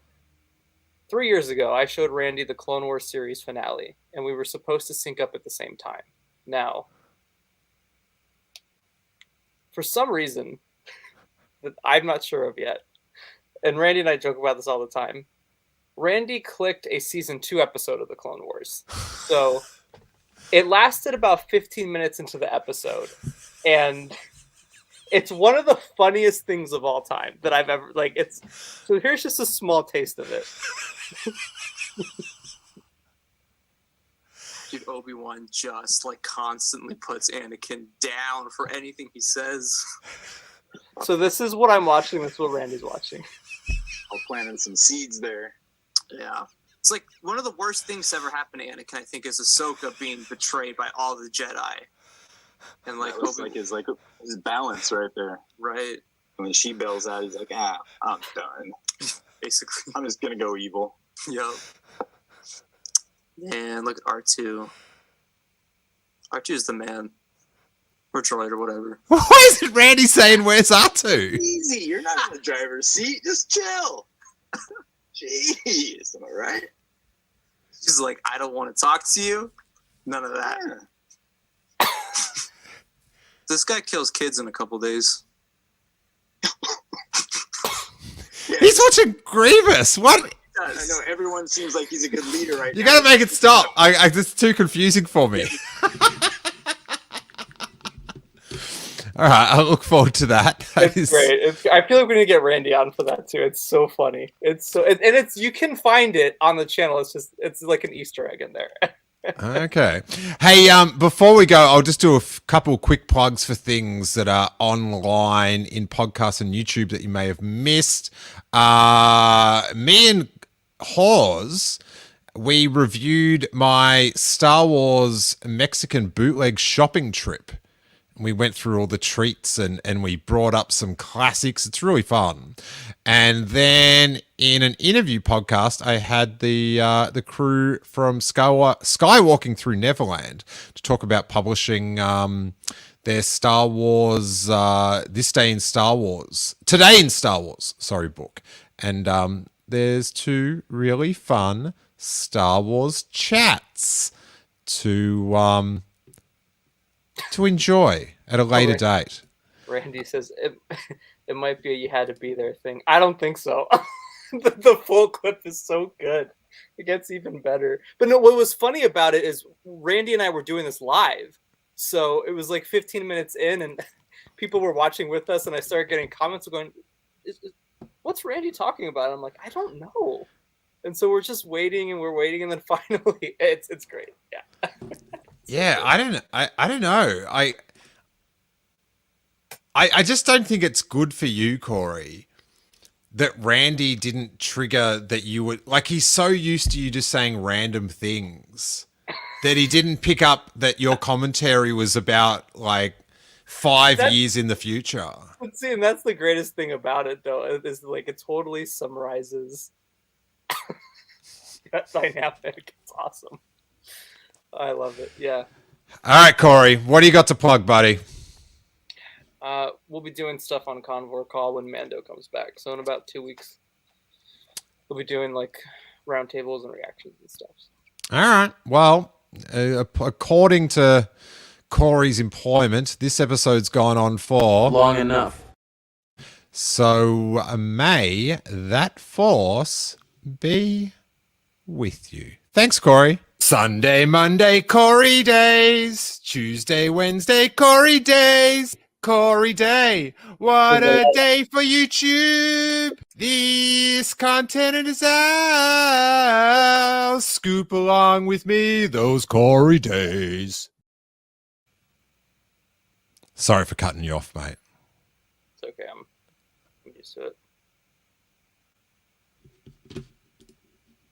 3 years ago, I showed Randy the Clone Wars series finale, and we were supposed to sync up at the same time. Now, for some reason that I'm not sure of yet, and Randy and I joke about this all the time, Randy clicked a season 2 episode of the Clone Wars. So it lasted about 15 minutes into the episode, and it's one of the funniest things of all time that I've ever so here's just a small taste of it. Dude, Obi-Wan just constantly puts Anakin down for anything he says. So this is what I'm watching, this is what Randy's watching. I'm planting some seeds there. Yeah. It's one of the worst things to ever happen to Anakin, I think, is Ahsoka being betrayed by all the Jedi. And his balance right there. Right. When she bails out, he's like, I'm done. Basically. I'm just gonna go evil. Yep. And look at R2. R2 is the man. Or droid or whatever. Why is it Randy saying where's R2? Easy, you're not in the driver's seat. Just chill. Jeez, am I right? She's like, I don't want to talk to you. None of that. Yeah. This guy kills kids in a couple days. He's watching Grievous. What? I know everyone seems like he's a good leader right now. You gotta make it stop. It's too confusing for me. All right, I look forward to that. It's great. I feel like we need to get Randy on for that too. It's so funny. It's you can find it on the channel. It's like an Easter egg in there. Okay. Hey, before we go, I'll just do a couple quick plugs for things that are online in podcasts and YouTube that you may have missed. Me and Hawes, we reviewed my Star Wars Mexican bootleg shopping trip. We went through all the treats and we brought up some classics. It's really fun. And then in an interview podcast, I had the crew from Skywalking Through Neverland to talk about publishing their Star Wars, Today in Star Wars, book. And there's 2 really fun Star Wars chats to enjoy at a later date. Randy says it might be a you had to be there thing. I don't think so. the full clip is so good. It gets even better. But no, what was funny about it is Randy and I were doing this live. So it was like 15 minutes in and people were watching with us and I started getting comments going, what's Randy talking about? I'm like, I don't know. And so we're just waiting and then finally it's great. Yeah. Yeah, I don't know. I just don't think it's good for you, Corey, that Randy didn't trigger that you would, like, he's so used to you just saying random things that he didn't pick up that your commentary was about like 5 years in the future. See, and that's the greatest thing about it though, is like it totally summarizes that dynamic. It's awesome. I love it. Yeah. All right, Corey, what do you got to plug, buddy? We'll be doing stuff on Convor Call when Mando comes back. So in about 2 weeks, we'll be doing like roundtables and reactions and stuff. All right. Well, according to Corey's employment, this episode's gone on for long enough. So may that force be with you. Thanks, Corey. Sunday, Monday, Corey days. Tuesday, Wednesday, Corey days. Corey Day. What a day for YouTube. This content is ours. Scoop along with me those Corey days. Sorry for cutting you off, mate. It's okay. I'm used to it.